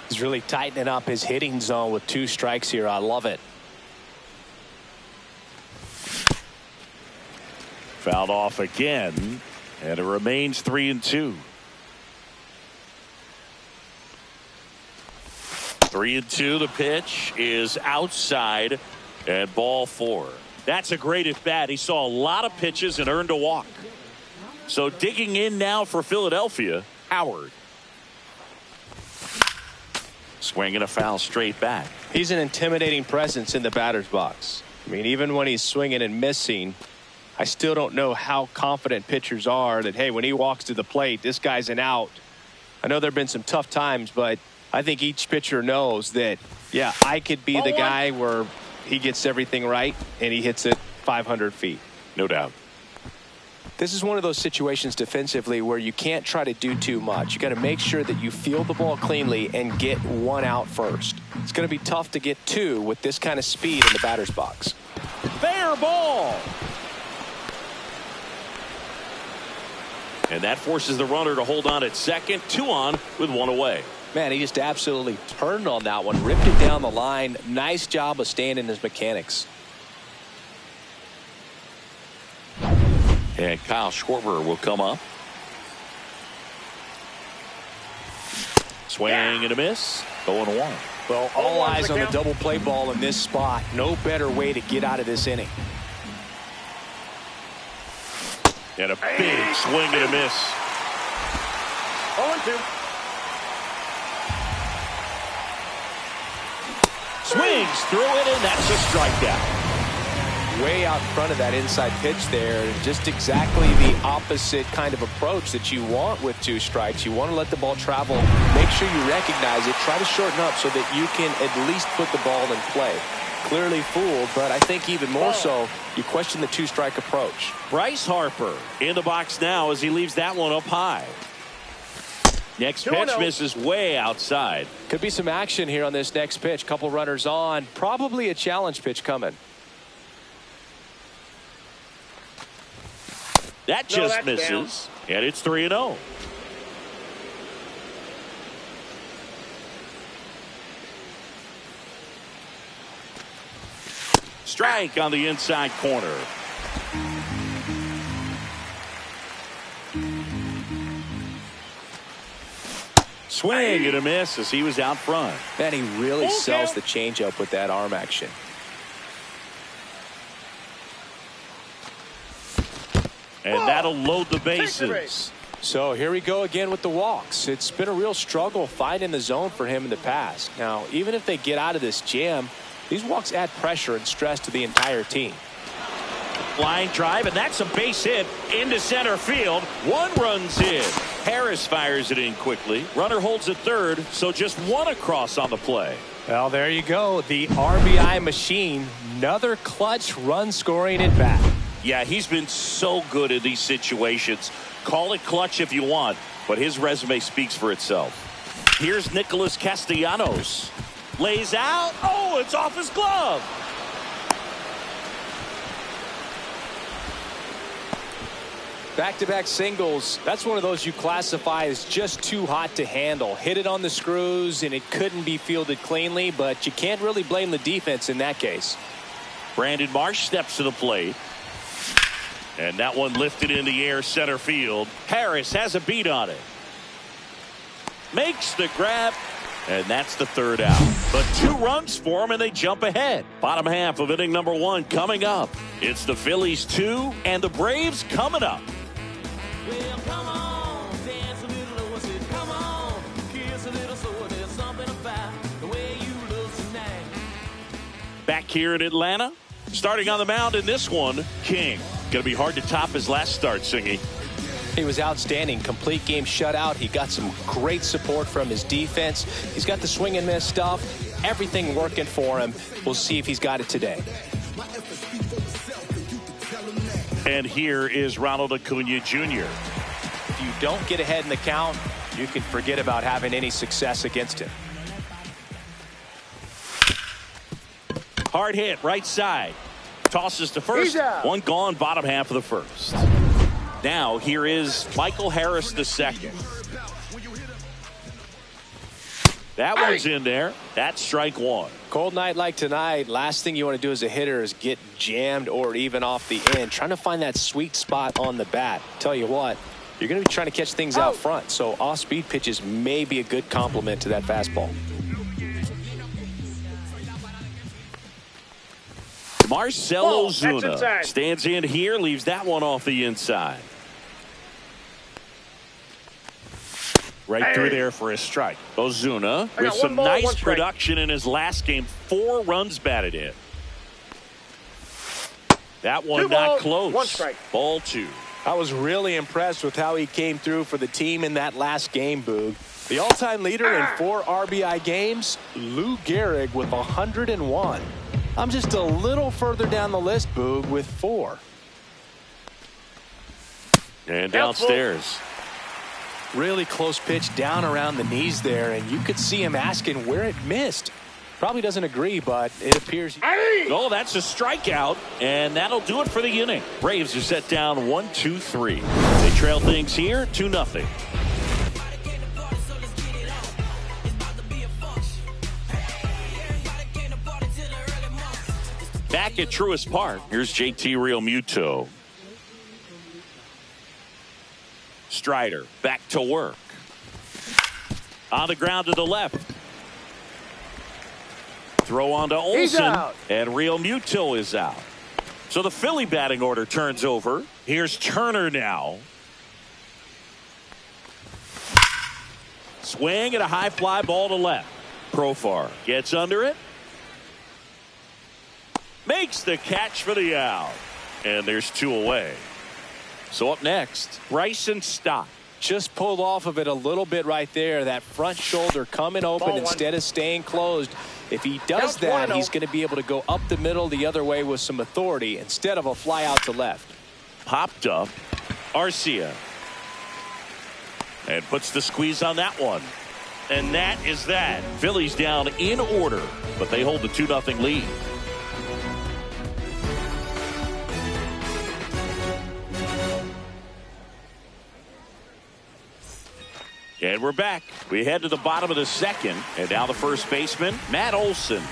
He's really tightening up his hitting zone with 2 strikes here. I love it. Fouled off again. And it remains 3-2. 3-2. The pitch is outside and ball 4. That's a great at bat. He saw a lot of pitches and earned a walk. So digging in now for Philadelphia, Howard. Swinging a foul straight back. He's an intimidating presence in the batter's box. I mean, even when he's swinging and missing, I still don't know how confident pitchers are that, hey, when he walks to the plate, this guy's an out. I know there have been some tough times, but I think each pitcher knows that, yeah, I could be the guy where he gets everything right and he hits it 500 feet. No doubt. This is one of those situations defensively where you can't try to do too much. You got to make sure that you field the ball cleanly and get one out first. It's going to be tough to get two with this kind of speed in the batter's box. Fair ball. And that forces the runner to hold on at second. 2 on with 1 away. Man, he just absolutely turned on that one, ripped it down the line. Nice job of staying in his mechanics. And Kyle Schwarber will come up. Swing and a miss. 0-1. Well, all eyes on the double play ball in this spot. No better way to get out of this inning. And a big swing and a miss. 0-2. Swings through it, and that's a strikeout. Way out front of that inside pitch there. Just exactly the opposite kind of approach that you want with 2 strikes. You want to let the ball travel. Make sure you recognize it. Try to shorten up so that you can at least put the ball in play. Clearly fooled, but I think even more so, you question the 2-strike approach. Bryce Harper in the box now as he leaves that one up high. Next pitch misses way outside. Could be some action here on this next pitch. Couple runners on. Probably a challenge pitch coming. That just misses. Down. And it's 3-0. Strike on the inside corner. Swing and a miss as he was out front. Man, he really sells the changeup with that arm action. And that'll load the bases. So here we go again with the walks. It's been a real struggle finding the zone for him in the past. Now, even if they get out of this jam, these walks add pressure and stress to the entire team. Line drive, and that's a base hit into center field. 1 run's in. Harris fires it in quickly. Runner holds at third, so just 1 across on the play. Well, there you go. The RBI machine. Another clutch run scoring at bat. Yeah, he's been so good in these situations. Call it clutch if you want, but his resume speaks for itself. Here's Nicholas Castellanos. Lays out. Oh, it's off his glove. Back-to-back singles. That's one of those you classify as just too hot to handle. Hit it on the screws, and it couldn't be fielded cleanly, but you can't really blame the defense in that case. Brandon Marsh steps to the plate. And that one lifted in the air center field. Harris has a beat on it. Makes the grab. And that's the 3rd out. But 2 runs for him and they jump ahead. Bottom half of inning number 1 coming up. It's the Phillies 2 and the Braves coming up. Well, come on, dance a little, I said, come on, kiss a little, so there's something about the way you look tonight. Back here in Atlanta, starting on the mound in this one, King. Going to be hard to top his last start, Singy. He was outstanding. Complete game shutout. He got some great support from his defense. He's got the swing and miss stuff. Everything working for him. We'll see if he's got it today. And here is Ronald Acuna Jr. If you don't get ahead in the count, you can forget about having any success against him. Hard hit, right side. Tosses to first. 1 gone, bottom half of the 1st. Now here is Michael Harris II. That one's in there. That's strike 1. Cold night like tonight, last thing you want to do as a hitter is get jammed or even off the end. Trying to find that sweet spot on the bat. Tell you what, you're going to be trying to catch things out front, so off-speed pitches may be a good complement to that fastball. Marcell Ozuna stands in here, leaves that one off the inside. Right through there for a strike. Ozuna with some nice production in his last game. 4 runs batted in. That one 2 not balls, close. 1 strike. Ball 2. I was really impressed with how he came through for the team in that last game, Boog. The all-time leader in 4 RBI games, Lou Gehrig with 101. I'm just a little further down the list, Boog, with 4. And downstairs. Really close pitch down around the knees there, and you could see him asking where it missed. Probably doesn't agree, but it appears. Oh, that's a strikeout, and that'll do it for the inning. Braves are set down 1-2-3. They trail things here 2-0. Back at Truist Park, here's JT Realmuto. Strider back to work. On the ground to the left. Throw on to Olsen, and Realmuto is out. So the Philly batting order turns over. Here's Turner now. Swing and a high fly ball to left. Profar gets under it. Makes the catch for the out. And there's 2 away. So up next, Bryson Stott. Just pulled off of it a little bit right there. That front shoulder coming open instead of staying closed. If he does that, he's going to be able to go up the middle the other way with some authority instead of a fly out to left. Popped up. Arcia. And puts the squeeze on that one. And that is that. Phillies down in order, but they hold the 2-0 lead. And we're back. We head to the bottom of the second. And now the first baseman, Matt Olson.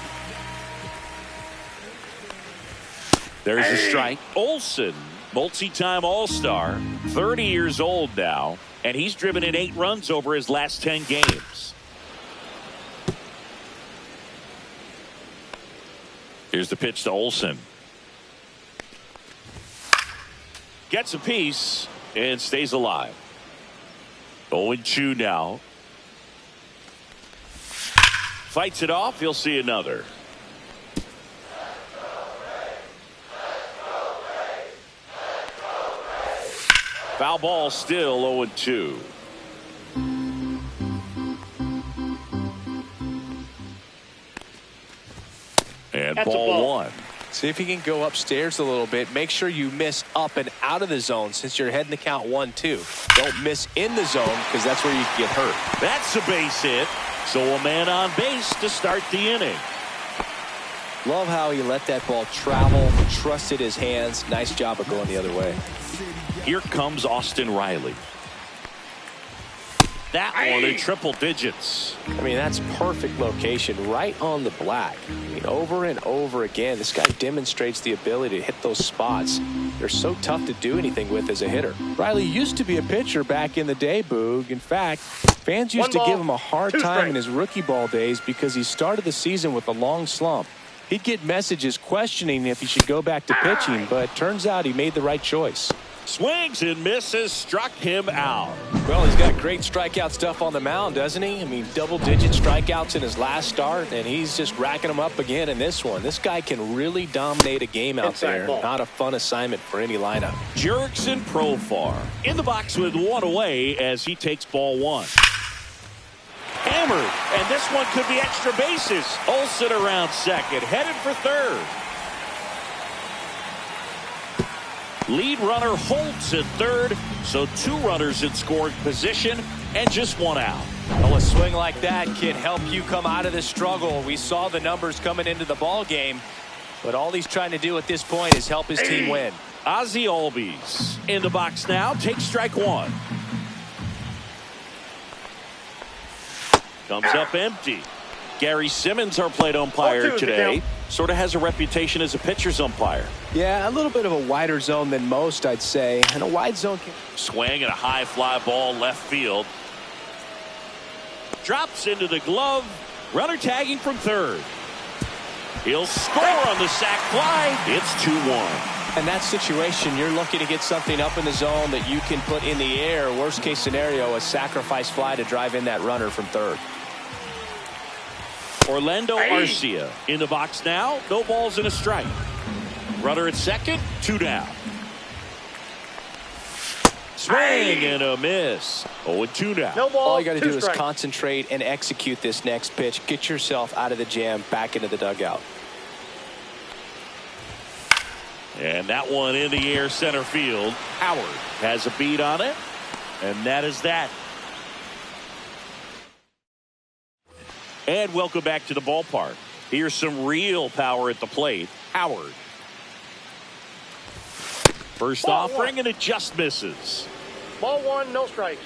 There's a strike. Olson, multi-time All-Star, 30 years old now. And he's driven in 8 runs over his last 10 games. Here's the pitch to Olson. Gets a piece and stays alive. 0-2 now. Fights it off. He'll see another. Foul ball, still 0-2. And ball 1. See if you can go upstairs a little bit. Make sure you miss up and out of the zone since you're heading the count 1-2. Don't miss in the zone because that's where you can get hurt. That's a base hit. So a man on base to start the inning. Love how he let that ball travel, trusted his hands. Nice job of going the other way. Here comes Austin Riley. That one in triple digits. I mean, that's perfect location right on the black. I mean, over and over again, this guy demonstrates the ability to hit those spots. They're so tough to do anything with as a hitter. Riley used to be a pitcher back in the day, Boog. In fact, fans used to give him a hard time in his rookie ball days because he started the season with a long slump. He'd get messages questioning if he should go back to pitching, but turns out he made the right choice. Swings and misses, struck him out. Well, he's got great strikeout stuff on the mound, doesn't he? I mean, double-digit strikeouts in his last start, and he's just racking them up again in this one. This guy can really dominate a game out there. Not a fun assignment for any lineup. Jurickson Profar in the box with 1 away as he takes ball 1. Hammered, and this one could be extra bases. Olsen around second, headed for third. Lead runner Holtz at third, so 2 runners in scoring position and just 1 out. Well, a swing like that can help you come out of this struggle. We saw the numbers coming into the ball game, but all he's trying to do at this point is help his team win. Ozzie Albies in the box now, takes strike 1. Comes up empty. Gary Simmons, our plate umpire today, sort of has a reputation as a pitcher's umpire. Yeah, a little bit of a wider zone than most, I'd say. And a wide zone can... Swing and a high fly ball left field. Drops into the glove. Runner tagging from third. He'll score on the sac fly. It's 2-1. In that situation, you're looking to get something up in the zone that you can put in the air. Worst case scenario, a sacrifice fly to drive in that runner from third. Orlando Arcia in the box now. No balls and a strike. Runner at second, 2 down. Swing and a miss. 0-2 now. No ball. All you got to do is strikes. concentrate and execute this next pitch. Get yourself out of the jam, back into the dugout. And that one in the air center field. Howard has a beat on it. And that is that. And welcome back to the ballpark. Here's some real power at the plate. Howard. First offering, and it just misses. Ball 1, no strikes.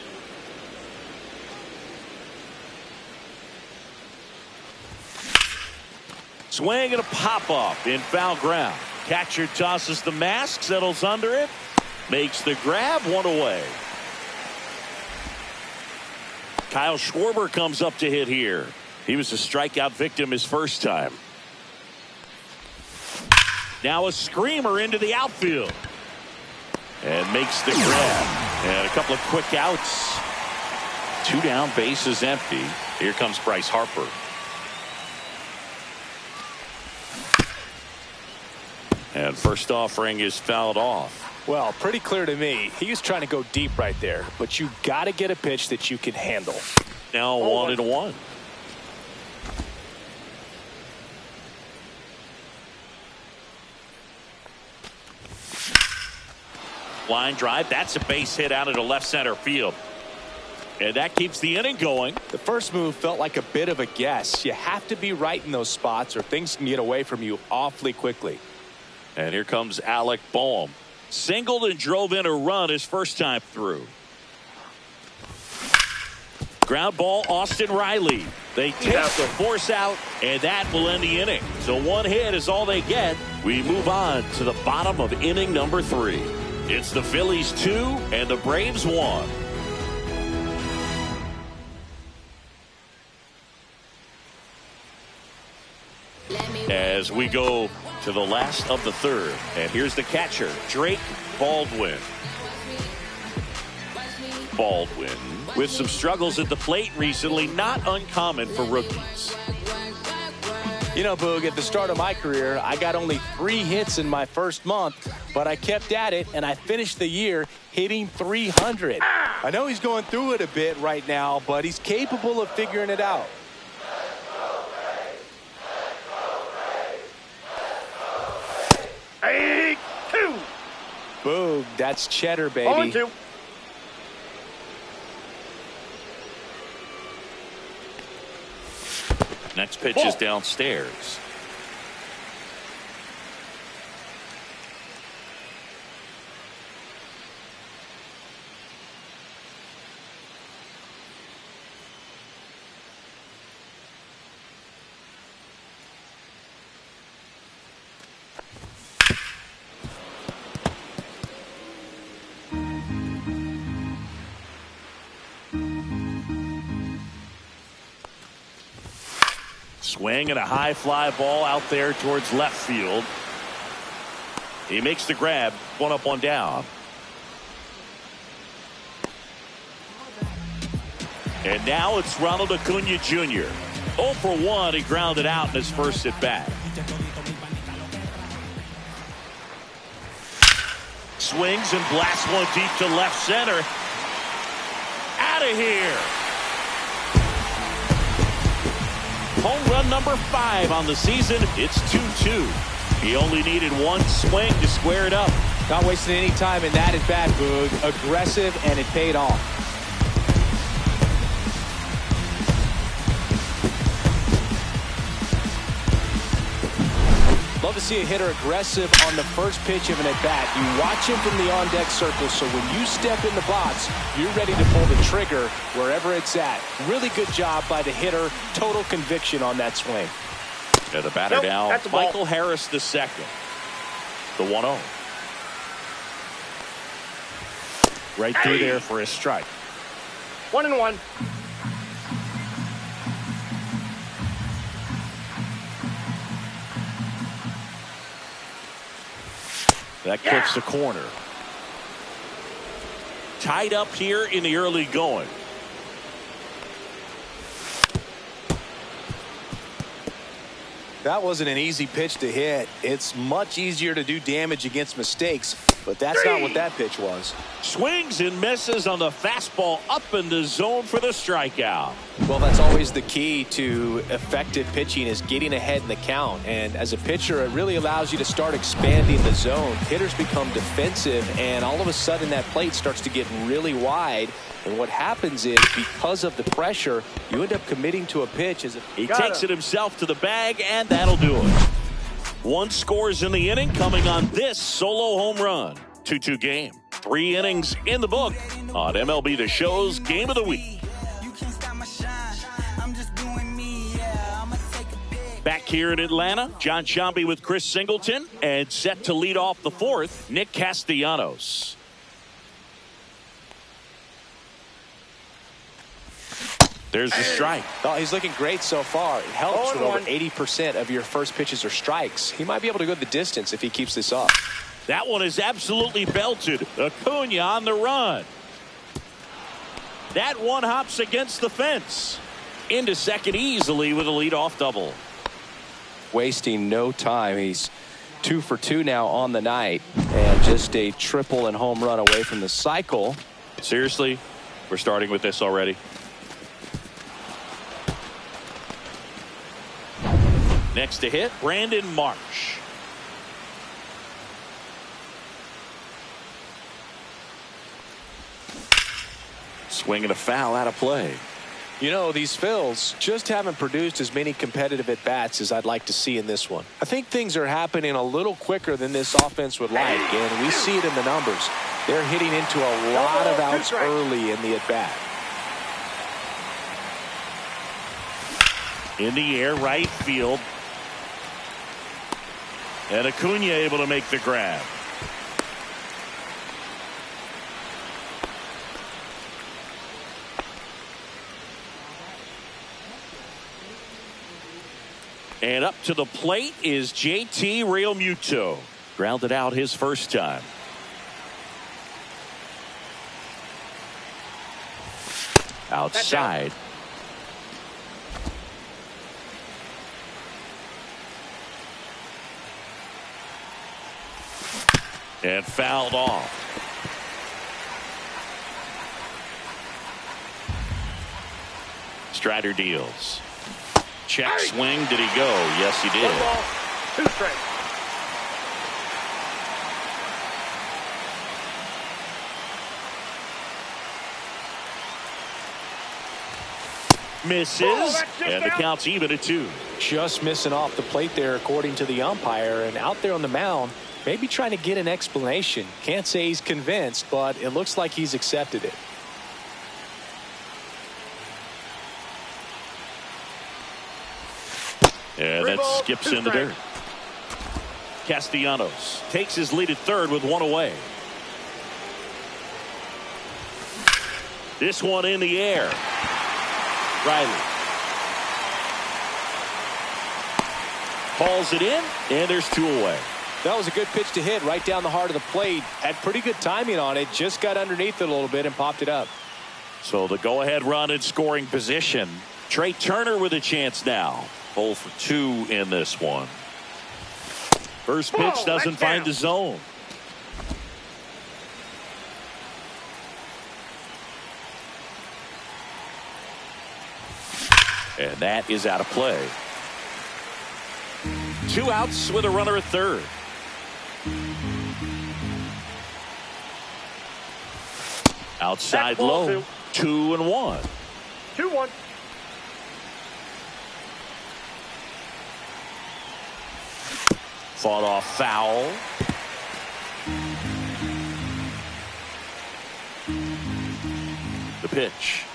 Swing and a pop-off in foul ground. Catcher tosses the mask, settles under it, makes the grab, 1 away. Kyle Schwarber comes up to hit here. He was a strikeout victim his first time. Now a screamer into the outfield. And makes the grab. And a couple of quick outs. 2 down, bases empty. Here comes Bryce Harper. And first offering is fouled off. Well, pretty clear to me. He was trying to go deep right there. But you got to get a pitch that you can handle. Now 1-1. Line drive. That's a base hit out into left center field. And that keeps the inning going. The first move felt like a bit of a guess. You have to be right in those spots or things can get away from you awfully quickly. And here comes Alec Boehm. Singled and drove in a run his first time through. Ground ball, Austin Riley. They take the force out, and that will end the inning. So 1 hit is all they get. We move on to the bottom of inning number 3. It's the Phillies 2 and the Braves 1. As we go to the last of the 3rd. And here's the catcher, Drake Baldwin. Baldwin with some struggles at the plate recently, not uncommon for rookies. You know, Boog, at the start of my career, I got only 3 hits in my first month, but I kept at it, and I finished the year hitting 300. I know he's going through it a bit right now, but he's capable of figuring it out. Boog, that's cheddar, baby. 0-2. Next pitch is downstairs. Swing and a high fly ball out there towards left field. He makes the grab. 1 up, 1 down. And now it's Ronald Acuna Jr. 0 for 1. He grounded out in his first at bat. Swings and blasts one deep to left center. Out of here. Home run number 5 on the season. It's 2-2. He only needed 1 swing to square it up. Not wasting any time in that at bat, Boog. Aggressive, and it paid off. Love to see a hitter aggressive on the first pitch of an at-bat. You watch him from the on-deck circle, so when you step in the box, you're ready to pull the trigger wherever it's at. Really good job by the hitter. Total conviction on that swing. Yeah, the batter now, Michael Harris II. The 1-0. Right through there for a strike. 1-1. That clips the corner. Tied up here in the early going. That wasn't an easy pitch to hit. It's much easier to do damage against mistakes, but that's not what that pitch was. Swings and misses on the fastball up in the zone for the strikeout. Well, that's always the key to effective pitching, is getting ahead in the count. And as a pitcher, it really allows you to start expanding the zone. Hitters become defensive, and all of a sudden that plate starts to get really wide. And what happens is, because of the pressure, you end up committing to a pitch. He takes it himself to the bag, and that'll do it. One scores in the inning, coming on this solo home run. 2-2 game. 3 innings in the book on MLB The Show's Game of the Week. Back here in Atlanta, John Sciambi with Chris Singleton, and set to lead off the fourth, Nick Castellanos. There's the strike. Oh, he's looking great so far. It helps when over 80% of your first pitches are strikes. He might be able to go the distance if he keeps this up. That one is absolutely belted. Acuna on the run. That one hops against the fence. Into second easily with a leadoff double. Wasting no time. He's 2 for 2 now on the night, and just a triple and home run away from the cycle. Seriously, we're starting with this already. Next to hit, Brandon Marsh. Swing and a foul out of play. You know, these Phils just haven't produced as many competitive at-bats as I'd like to see in this one. I think things are happening a little quicker than this offense would like, and we see it in the numbers. They're hitting into a lot of outs early in the at-bat. In the air, right field. And Acuna able to make the grab. And up to the plate is JT Realmuto. Grounded out his first time. Outside. And fouled off. Strider deals. Check swing. Did he go? Yes, he did. 1 ball, 2 strikes. Misses. And the count's even at 2. Just missing off the plate there, according to the umpire. And out there on the mound, maybe trying to get an explanation. Can't say he's convinced, but it looks like he's accepted it. And that skips into dirt. Castellanos takes his lead at third with 1 away. This one in the air. Riley hauls it in, and there's 2 away. That was a good pitch to hit right down the heart of the plate. Had pretty good timing on it. Just got underneath it a little bit and popped it up. So the go-ahead run in scoring position. Trey Turner with a chance now. 0 for 2 in this one. First pitch doesn't find the zone. And that is out of play. 2 outs with a runner at third. Outside low. 2-1. 2-1. Fought off foul. The pitch.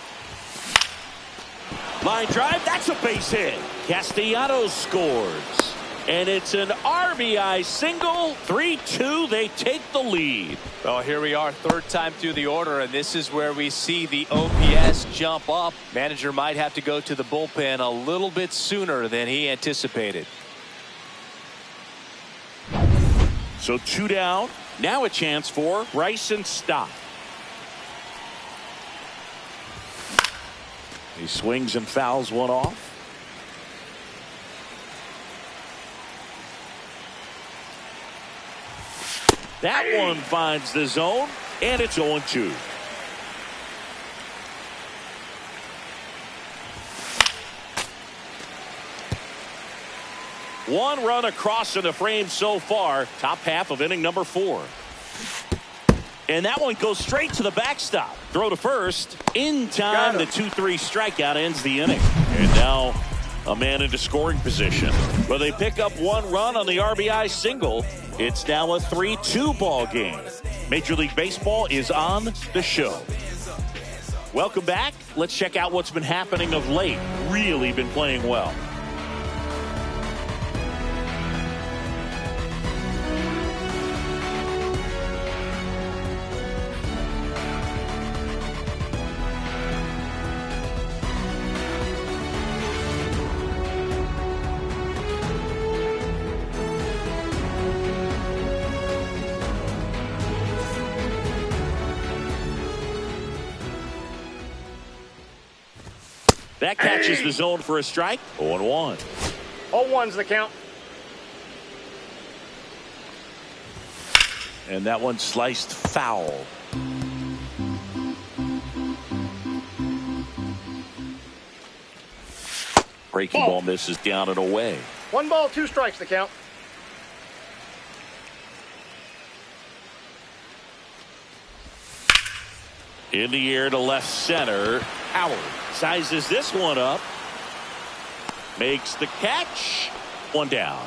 Line drive. That's a base hit. Castellanos scores. And it's an RBI single. 3-2. They take the lead. Well, here we are, third time through the order, and this is where we see the OPS jump up. Manager might have to go to the bullpen a little bit sooner than he anticipated. So 2 down. Now a chance for Bryson Stott. He swings and fouls one off. That one finds the zone, and it's 0-2. One run across in the frame so far. Top half of inning number 4. And that one goes straight to the backstop. Throw to first. In time, the 2-3 strikeout ends the inning. And now a man into scoring position. Well, they pick up one run on the RBI single. It's now a 3-2 ball game. Major League Baseball is on the show. Welcome back. Let's check out what's been happening of late. Really been playing well. That catches the zone for a strike. 0-1. 0-1's the count. And that one sliced foul. Breaking ball misses down and away. 1 ball, 2 strikes the count. In the air to left center. Howard sizes this one up. Makes the catch. 1 down.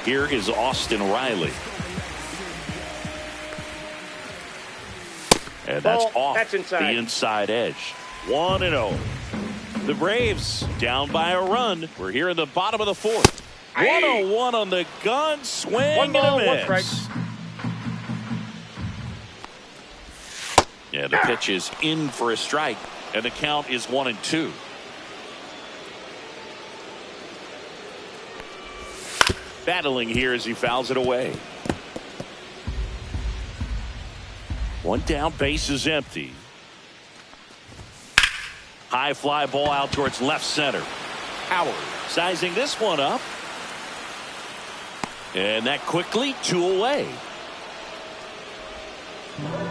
Here is Austin Riley. And that's off the inside edge. 1-0. The Braves down by a run. We're here in the bottom of the 4th. 1-0-1 on the gun. Swing 1 ball, and a 1 miss. strike. Yeah, the pitch is in for a strike, and the count is 1-2. Battling here as he fouls it away. 1 down, base is empty. High fly ball out towards left center. Howard sizing this one up. And that quickly 2 away.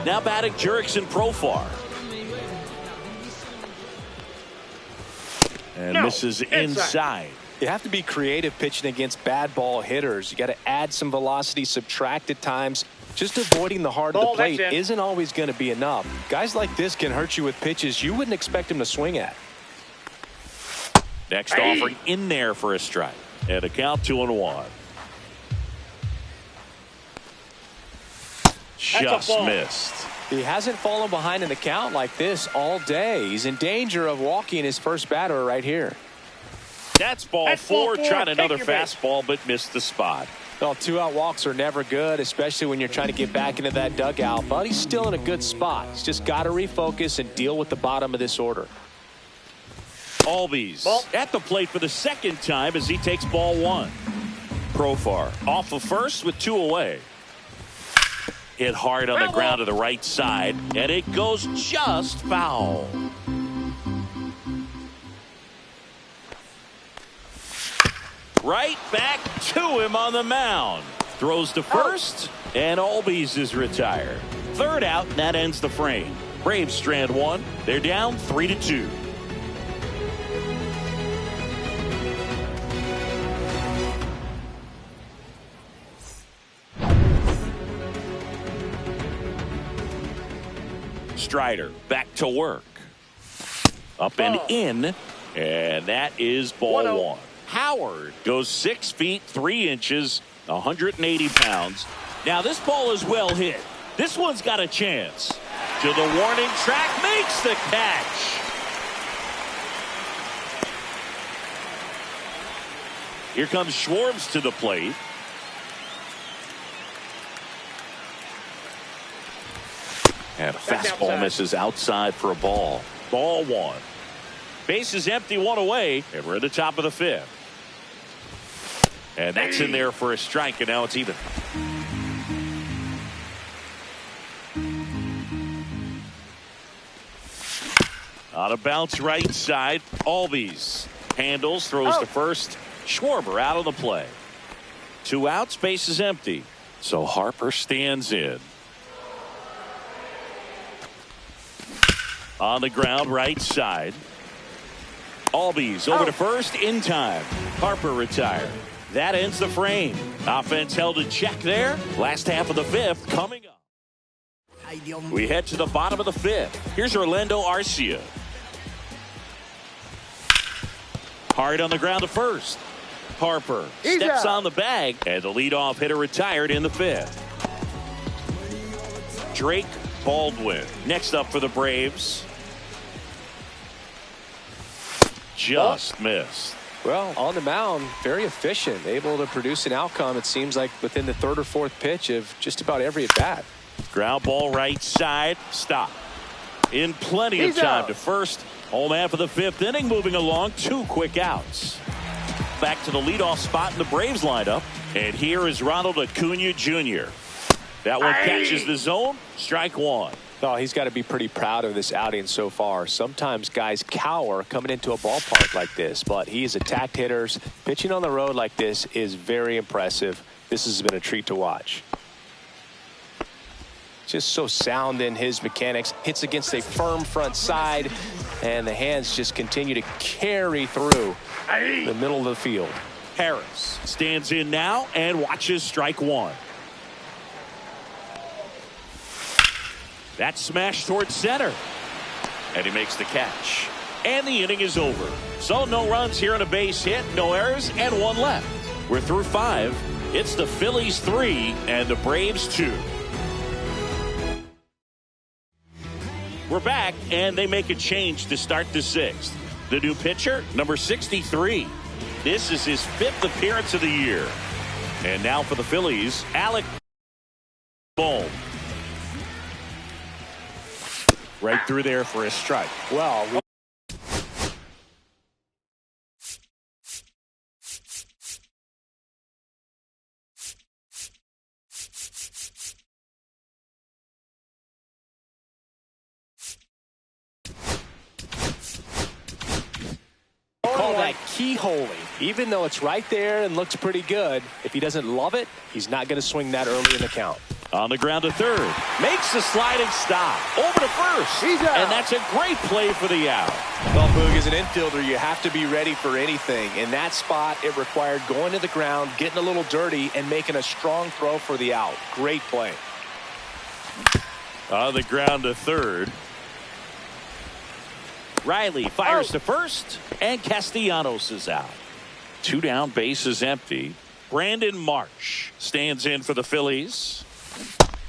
Now batting Jurickson Profar. And misses inside. You have to be creative pitching against bad ball hitters. You got to add some velocity, subtract at times. Just avoiding the heart of the plate isn't always going to be enough. Guys like this can hurt you with pitches you wouldn't expect him to swing at. Next offering in there for a strike. And a count 2-1. Just missed. He hasn't fallen behind in the count like this all day. He's in danger of walking his first batter right here. That's ball 4. Tried another fastball but missed the spot. Well, 2-out walks are never good, especially when you're trying to get back into that dugout. But he's still in a good spot. He's just got to refocus and deal with the bottom of this order. Albies at the plate for the second time as he takes ball 1. Profar off of first with 2 away. Hit hard on the ground to the right side, and it goes just foul. Right back to him on the mound. Throws to first, and Albies is retired. 3rd out, and that ends the frame. Braves strand 1. They're down 3-2. Strider back to work. Up and in, and that is ball 1. Howard goes 6 feet 3 inches, 180 pounds. Now this ball is well hit. This one's got a chance. To the warning track, makes the catch. Here comes Schwartz to the plate. And a fastball misses outside for a ball. Ball 1. Base is empty, 1 away, and we're at the top of the 5th. And that's in there for a strike, and now it's even. On a bounce right side, Albies handles, throws to first, Schwarber out of the play. 2 outs, base is empty. So Harper stands in. On the ground, right side. Albies over to first in time. Harper retired. That ends the frame. Offense held in check there. Last half of the 5th coming up. We head to the bottom of the 5th. Here's Orlando Arcia. Hard on the ground to first. Harper steps on the bag, and the leadoff hitter retired in the 5th. Drake Baldwin next up for the Braves. Just missed. Well, on the mound, very efficient, able to produce an outcome, it seems like, within the 3rd or 4th pitch of just about every at-bat. Ground ball right side. Stop. In plenty of time to first. Home half of the 5th inning moving along. 2 quick outs. Back to the leadoff spot in the Braves lineup. And here is Ronald Acuna Jr. That one catches the zone. Strike 1. Oh, he's got to be pretty proud of this outing so far. Sometimes guys cower coming into a ballpark like this, but he's attacked hitters. Pitching on the road like this is very impressive. This has been a treat to watch. Just so sound in his mechanics. Hits against a firm front side, and the hands just continue to carry through the middle of the field. Harris stands in now and watches strike 1. That smash towards center. And he makes the catch. And the inning is over. So no runs here on a base hit, no errors, and 1 left. We're through 5. It's the Phillies 3 and the Braves 2. We're back, and they make a change to start the 6th. The new pitcher, number 63. This is his 5th appearance of the year. And now for the Phillies, Alec Bohm. Right through there for a strike. Well, call that keyholing. Even though it's right there and looks pretty good, if he doesn't love it, he's not going to swing that early in the count. On the ground to third. Makes the sliding stop. Over to first. And that's a great play for the out. Well, Boog, as an infielder, you have to be ready for anything. In that spot, it required going to the ground, getting a little dirty, and making a strong throw for the out. Great play. On the ground to third. Riley fires to first, and Castellanos is out. 2 down, base is empty. Brandon Marsh stands in for the Phillies.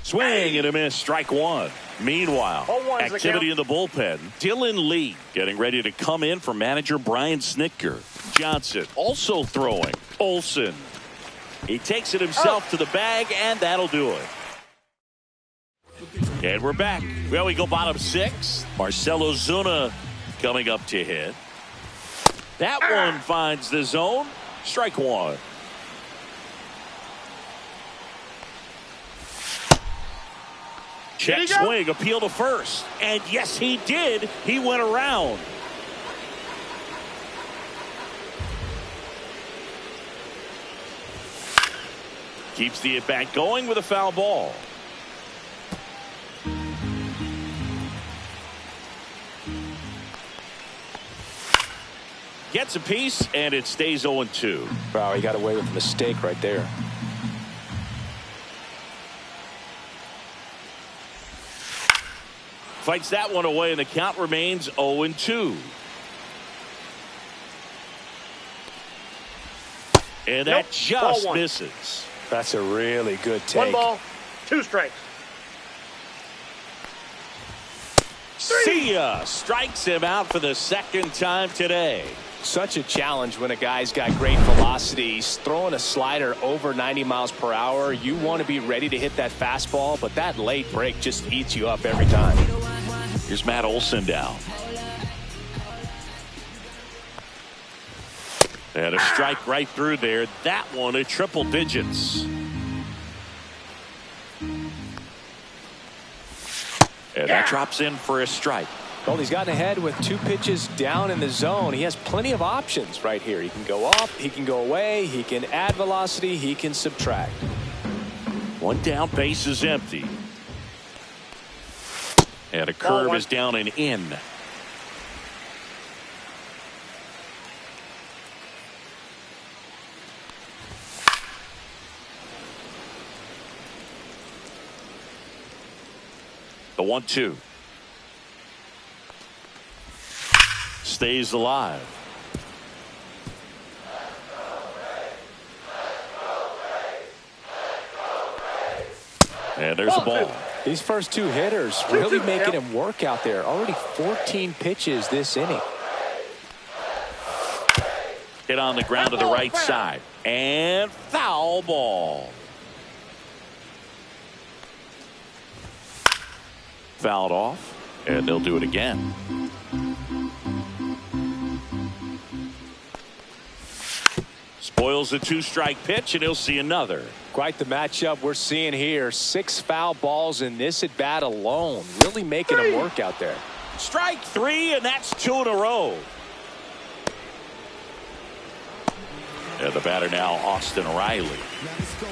Swing and a miss, strike 1. Meanwhile, activity in the bullpen. Dylan Lee getting ready to come in for manager Brian Snitker. Johnson also throwing. Olsen. He takes it himself to the bag, and that'll do it. And we're back. Well, we go bottom 6. Marcelo Zuna coming up to hit. That one finds the zone. Strike 1. Check swing, appeal to first. And yes, he did. He went around. Keeps the at-bat going with a foul ball. Gets a piece, and it stays 0-2. Wow, he got away with a mistake right there. Fights that one away, and the count remains 0-2. And that just misses. That's a really good take. 1 ball, 2 strikes. See ya. Strikes him out for the 2nd time today. Such a challenge when a guy's got great velocity. He's throwing a slider over 90 miles per hour. You want to be ready to hit that fastball, but that late break just eats you up every time. Here's Matt Olson down. And a strike right through there. That one at triple digits. And that drops in for a strike. Well, he's gotten ahead with 2 pitches down in the zone. He has plenty of options right here. He can go up, he can go away, he can add velocity, he can subtract. 1 down, base is empty. And a curve is down and in. The 1-2. Stays alive. And there's a ball. These first 2 hitters really making him work out there. Already 14 pitches this inning. Hit on the ground to the right side. And foul ball. Fouled off. And they'll do it again. Spoils a 2-strike pitch, and he'll see another. Quite the matchup we're seeing here. 6 foul balls in this at bat alone. Really making him work out there. Strike 3, and that's 2 in a row. And the batter now, Austin Riley.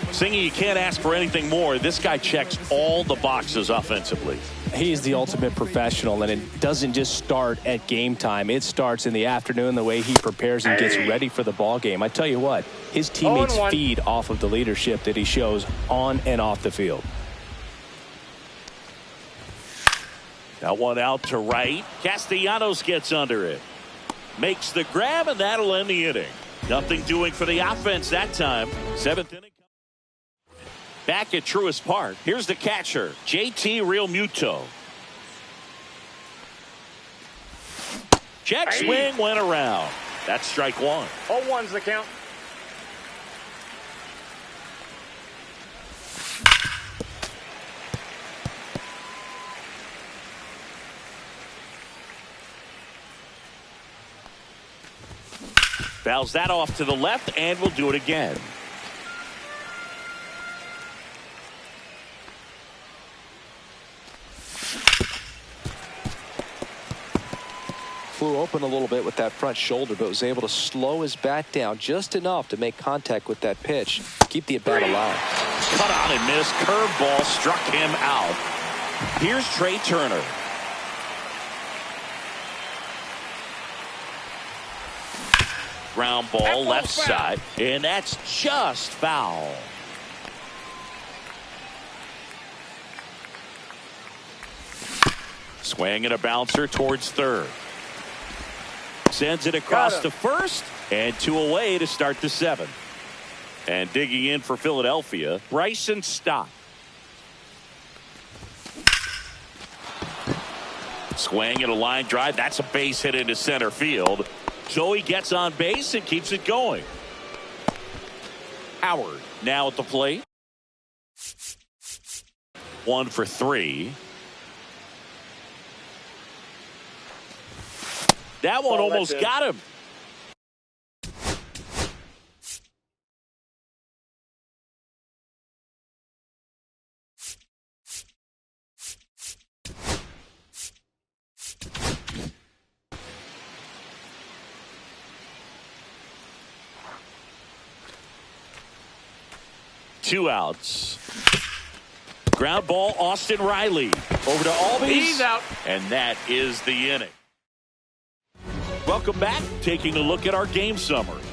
Singy, you can't ask for anything more. This guy checks all the boxes offensively. He's the ultimate professional, and it doesn't just start at game time. It starts in the afternoon, the way he prepares and gets ready for the ball game. I tell you what, his teammates feed off of the leadership that he shows on and off the field. That one out to right. Castellanos gets under it. Makes the grab, and that'll end the inning. Nothing doing for the offense that time. 7th inning. Back at Truist Park, here's the catcher, JT Realmuto. Check swing went around. That's strike 1. 0-1's the count. Fouls that off to the left, and we'll do it again. Flew open a little bit with that front shoulder, but was able to slow his bat down just enough to make contact with that pitch. Keep the at-bat alive. Cut on and missed. Curveball struck him out. Here's Trey Turner. Ground ball left side, and that's just foul. Swing and a bouncer towards third. Sends it across to first, and 2 away to start the 7th. And digging in for Philadelphia, Bryson Stott. Swing and a line drive. That's a base hit into center field. So he gets on base and keeps it going. Howard now at the plate. 1 for 3. That one almost got him. Two outs. Ground ball, Austin Riley. Over to Albies. He's out. And that is the inning. Welcome back. Taking a look at our game summary.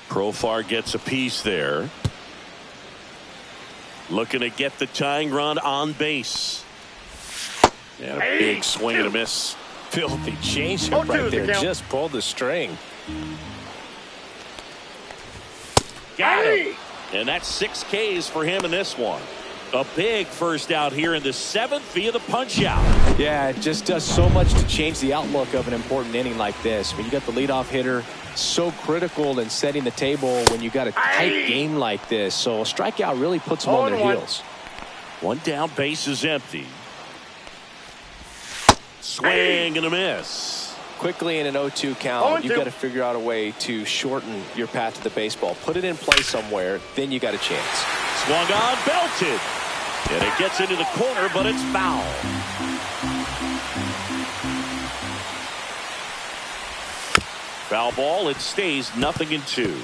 Profar gets a piece there. Looking to get the tying run on base. And a big swing and a miss. Filthy changeup right there. Just pulled the string. Got him. And that's 6 Ks for him in this one. A big first out here in the 7th via the punch out. Yeah, it just does so much to change the outlook of an important inning like this. When you got the leadoff hitter, so critical in setting the table when you got a tight game like this. So a strikeout really puts them on their heels. 1 down, base is empty. Swing and a miss. Quickly in an 0-2 count, you've got to figure out a way to shorten your path to the baseball. Put it in play somewhere, then you got a chance. Swung on, belted. And it gets into the corner, but it's foul. Foul ball, it stays 0-2.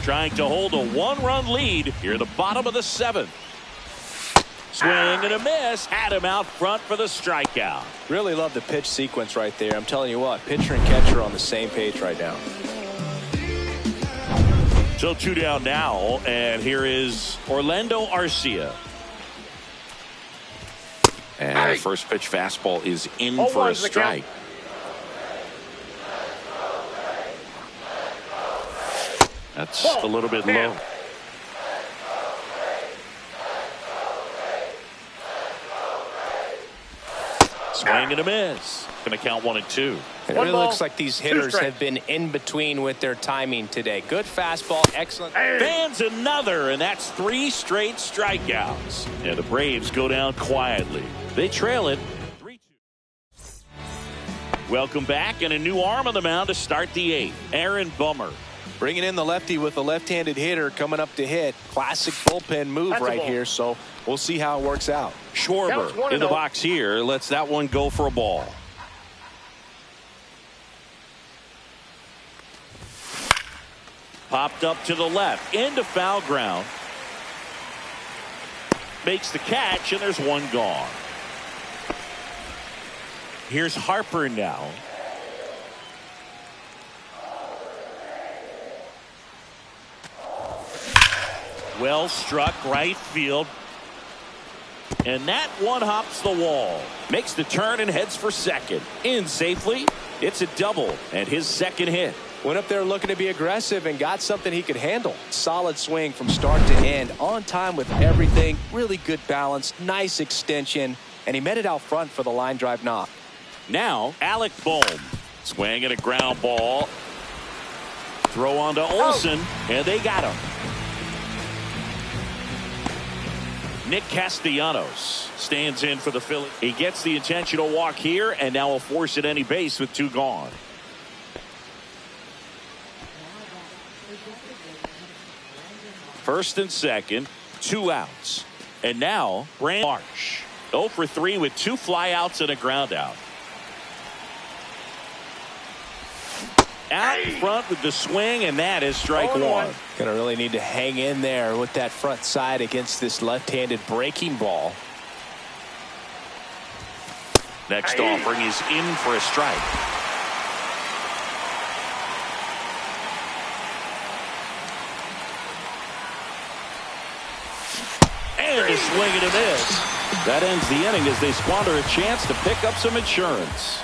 Trying to hold a one-run lead here at the bottom of the 7th. Swing and a miss. Had him out front for the strikeout. Really love the pitch sequence right there. I'm telling you what, pitcher and catcher are on the same page right now. So 2 down now, and here is Orlando Arcia. And the first pitch fastball is in for a strike. That's a little bit low. Swing and a miss. Going to count 1-2. It really looks like these hitters have been in between with their timing today. Good fastball, excellent. Fans another, and that's 3 straight strikeouts. And the Braves go down quietly. They trail it 3-2. Welcome back, and a new arm on the mound to start the 8th. Aaron Bummer. Bringing in the lefty with a left-handed hitter coming up to hit. Classic bullpen move right here, so we'll see how it works out. Schwarber in the box here. Lets that one go for a ball. Popped up to the left. Into foul ground. Makes the catch, and there's one gone. Here's Harper now. Well struck right field. And that one hops the wall. Makes the turn and heads for second. In safely. It's a double and his second hit. Went up there looking to be aggressive and got something he could handle. Solid swing from start to end. On time with everything. Really good balance. Nice extension. And he met it out front for the line drive knock. Now Alec Bohm. Swing and a ground ball. Throw on to Olsen. And they got him. Nick Castellanos stands in for the Phillies. He gets the intentional walk here and now will force at any base with 2 gone. First and second, 2 outs. And now Brand Marsh 0 for 3 with 2 flyouts and a ground out. Out front with the swing, and that is strike 1. Gonna really need to hang in there with that front side against this left-handed breaking ball. Next offering is in for a strike. And a swing and a miss. That ends the inning as they squander a chance to pick up some insurance.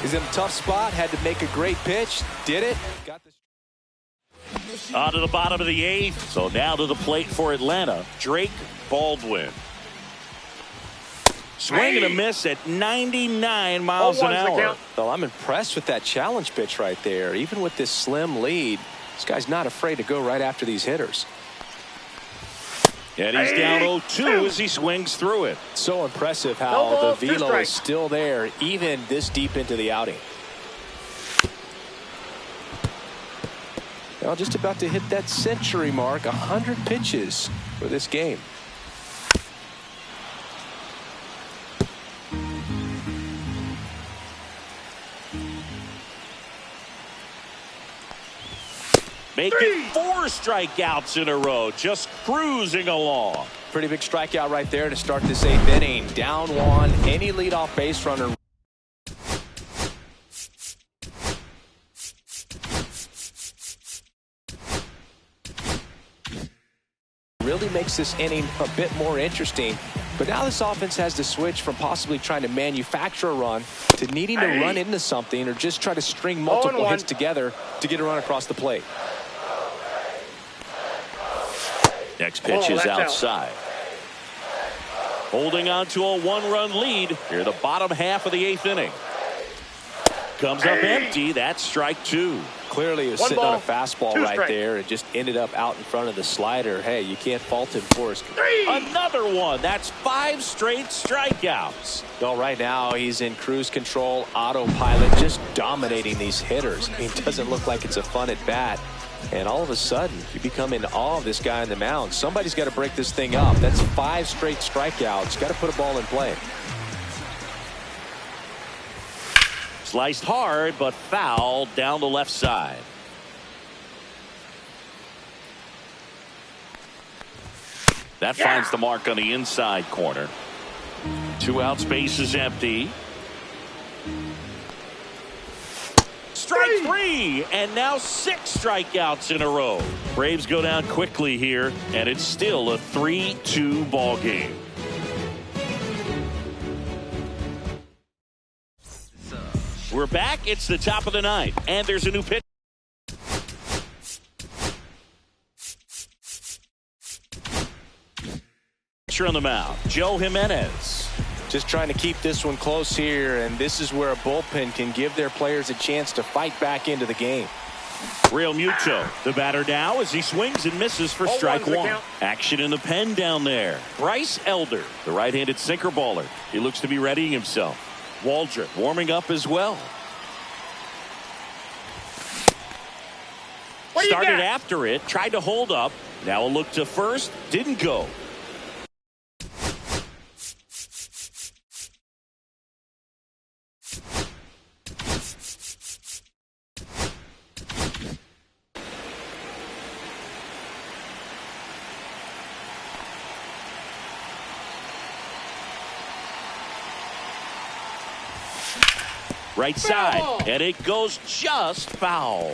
He's in a tough spot. Had to make a great pitch. Did it. Got the on to the bottom of the 8th. So now to the plate for Atlanta. Drake Baldwin. Swing and a miss at 99 miles an hour. Well, I'm impressed with that challenge pitch right there. Even with this slim lead, this guy's not afraid to go right after these hitters. And he's down 0-2 as he swings through it. So impressive how the velo is still there even this deep into the outing. Well, just about to hit that century mark. 100 pitches for this game. Making 4 strikeouts in a row, just cruising along. Pretty big strikeout right there to start this 8th inning. Down 1, any leadoff base runner. Really makes this inning a bit more interesting. But now this offense has to switch from possibly trying to manufacture a run to needing to run into something or just try to string multiple hits together to get a run across the plate. Next pitch is outside. Holding on to a 1-run lead here, the bottom half of the 8th inning. Comes up empty. That's strike 2. Clearly he was sitting on a fastball right there and just ended up out in front of the slider. Hey, you can't fault him for his. Another one. That's 5 straight strikeouts. Well, right now he's in cruise control, autopilot, just dominating these hitters. I mean, it doesn't look like it's a fun at bat. And all of a sudden, you become in awe of this guy on the mound. Somebody's got to break this thing up. That's 5 straight strikeouts. Got to put a ball in play. Sliced hard, but foul down the left side. That finds the mark on the inside corner. 2 outs, base is empty. Strike 3, and now 6 strikeouts in a row. Braves go down quickly here, and it's still a 3-2 ball game. We're back. It's the top of the 9th, and there's a new pitch. On the mound, Joe Jimenez. Just trying to keep this one close here, and this is where a bullpen can give their players a chance to fight back into the game. Real Muto, the batter now as he swings and misses for strike 1. Action in the pen down there. Bryce Elder, the right-handed sinker baller. He looks to be readying himself. Waldrop warming up as well. Started after it, tried to hold up. Now a look to first, didn't go. Right side, and it goes just foul.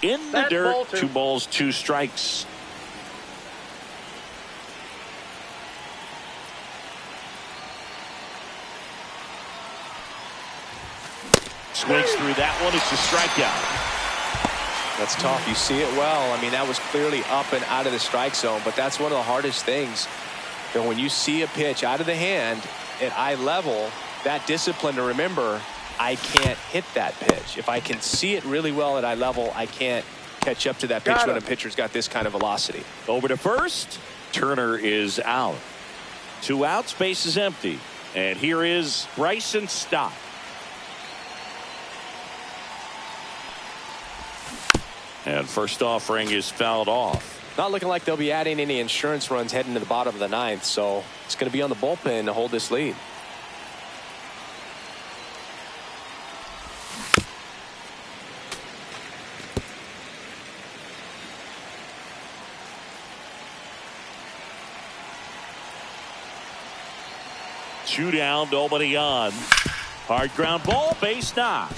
In the dirt, 2 balls, 2 strikes. Swings through that one. It's a strikeout. That's tough. You see it well. I mean, that was clearly up and out of the strike zone, but that's one of the hardest things. And when you see a pitch out of the hand at eye level, that discipline to remember, I can't hit that pitch. If I can see it really well at eye level, I can't catch up to that pitch when a pitcher's got this kind of velocity. Over to first. Turner is out. 2 outs, base is empty. And here is Bryson Stott. And first offering is fouled off. Not looking like they'll be adding any insurance runs heading to the bottom of the 9th, so it's going to be on the bullpen to hold this lead. Two down, nobody on. Hard ground ball, base knock.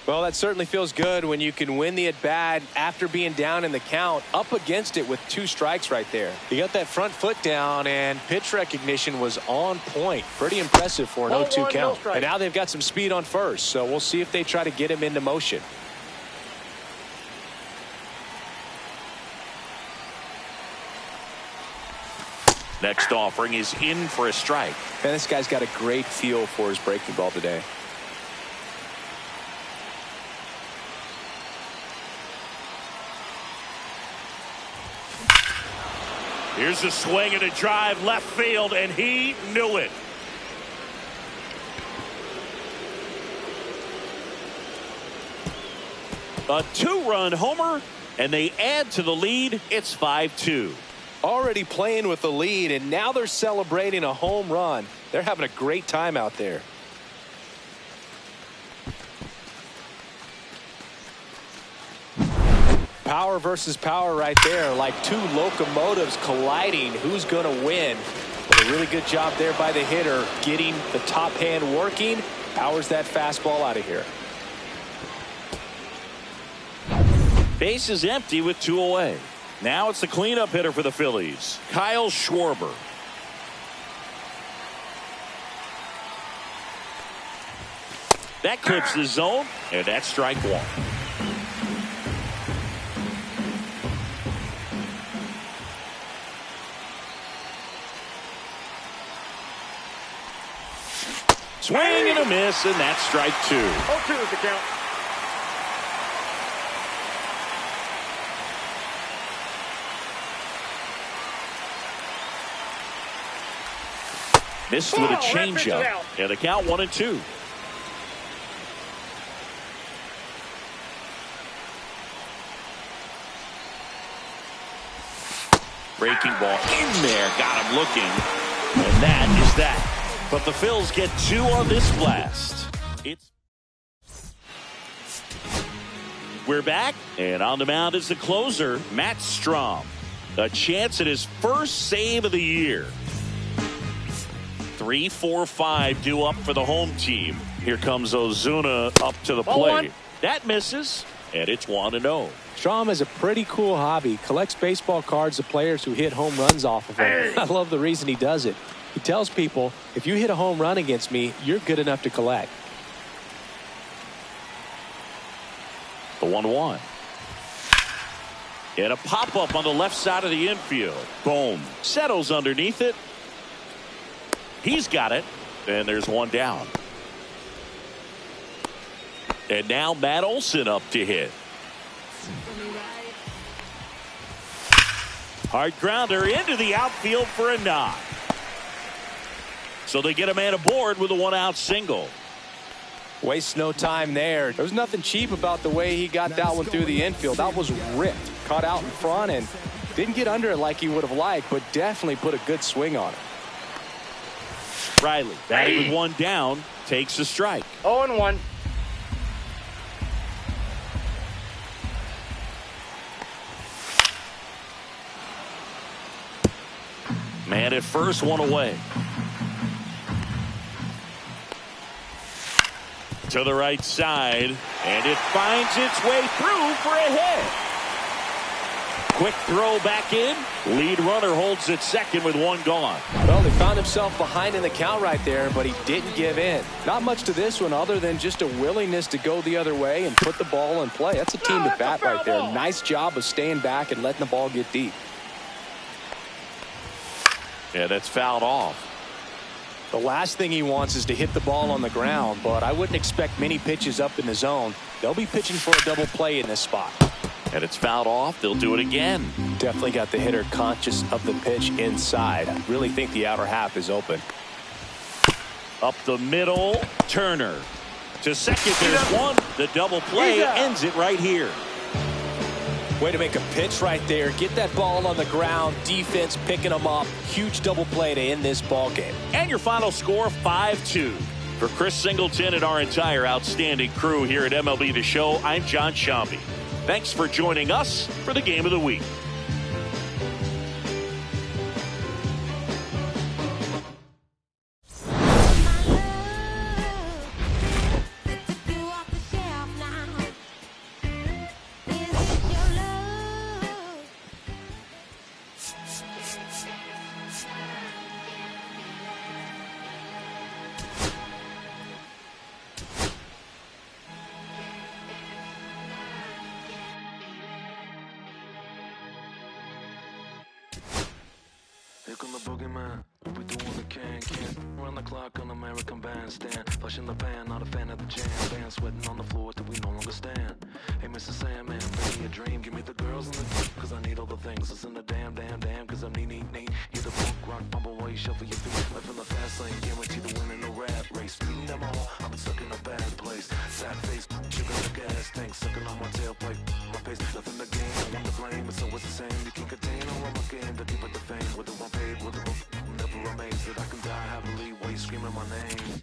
Well, that certainly feels good when you can win the at-bat after being down in the count, up against it with 2 strikes right there. You got that front foot down, and pitch recognition was on point. Pretty impressive for an 0-2 count. And now they've got some speed on first, so we'll see if they try to get him into motion. Next offering is in for a strike. And this guy's got a great feel for his breaking ball today. Here's a swing and a drive left field, and he knew it. A 2-run homer, and they add to the lead. It's 5-2. Already playing with the lead, and now they're celebrating a home run. They're having a great time out there. Power versus power right there, like 2 locomotives colliding. Who's going to win? But a really good job there by the hitter, getting the top hand working. Powers that fastball out of here. Base is empty with 2 away. Now it's the cleanup hitter for the Phillies, Kyle Schwarber. That clips the zone, and that's strike 1. Swing and a miss, and that's strike 2. 0-2 is the count. Missed with a changeup. And the count 1-2. Breaking ball in there. Got him looking. And that is that. But the Phils get 2 on this blast. We're back. And on the mound is the closer, Matt Strom. A chance at his first save of the year. 3, 4, 5 due up for the home team. Here comes Ozuna up to the plate. That misses, and it's 1-0. Strom has a pretty cool hobby. Collects baseball cards of players who hit home runs off of him. I love the reason he does it. He tells people, if you hit a home run against me, you're good enough to collect. The 1-1. And a pop-up on the left side of the infield. Boom. Settles underneath it. He's got it. And there's one down. And now Matt Olson up to hit. Hard grounder into the outfield for a knock. So they get a man aboard with a 1-out single. Wastes no time there. There was nothing cheap about the way he got that one through the infield. That was ripped. Caught out in front and didn't get under it like he would have liked, but definitely put a good swing on it. Riley, batting with one down, takes a strike. 0-1. Man at first, one away. To the right side, and it finds its way through for a hit. Quick throw back in. Lead runner holds at second with one gone. Well, he found himself behind in the count right there, but he didn't give in. Not much to this one other than just a willingness to go the other way and put the ball in play. That's a team to bat right there. Nice job of staying back and letting the ball get deep. Yeah, that's fouled off. The last thing he wants is to hit the ball on the ground, but I wouldn't expect many pitches up in the zone. They'll be pitching for a double play in this spot. And it's fouled off. They'll do it again. Definitely got the hitter conscious of the pitch inside. I really think the outer half is open. Up the middle, Turner. To second, there's one. The double play ends it right here. Way to make a pitch right there. Get that ball on the ground. Defense picking them up. Huge double play to end this ball game. And your final score, 5-2. For Chris Singleton and our entire outstanding crew here at MLB The Show, I'm John Shambi. Thanks for joining us for the Game of the Week. Here come the boogeyman. We doing the can. Run the clock on American Bandstand. Flush in the pan, not a fan of the jam. Band sweating on the floor till we no longer stand. Hey, Mr. Sandman, bring me a dream. Give me the girls and the cause I need all the things. Listen to damn, cause I'm neat. Hear the funk rock, bumble while you shuffle your feet. Life in the fast lane, guaranteed to win in the rat race. Beating them all, I've been stuck in a bad place. Sad face, sugar the gas tank, sucking on my tailpipe. My pace, nothing to gain, I want to blame. It's always the same, you can't contain or I'm a game to keep it the fame. Whether I'm paid, whether I'm never amazed that I can die happily while you screaming my name.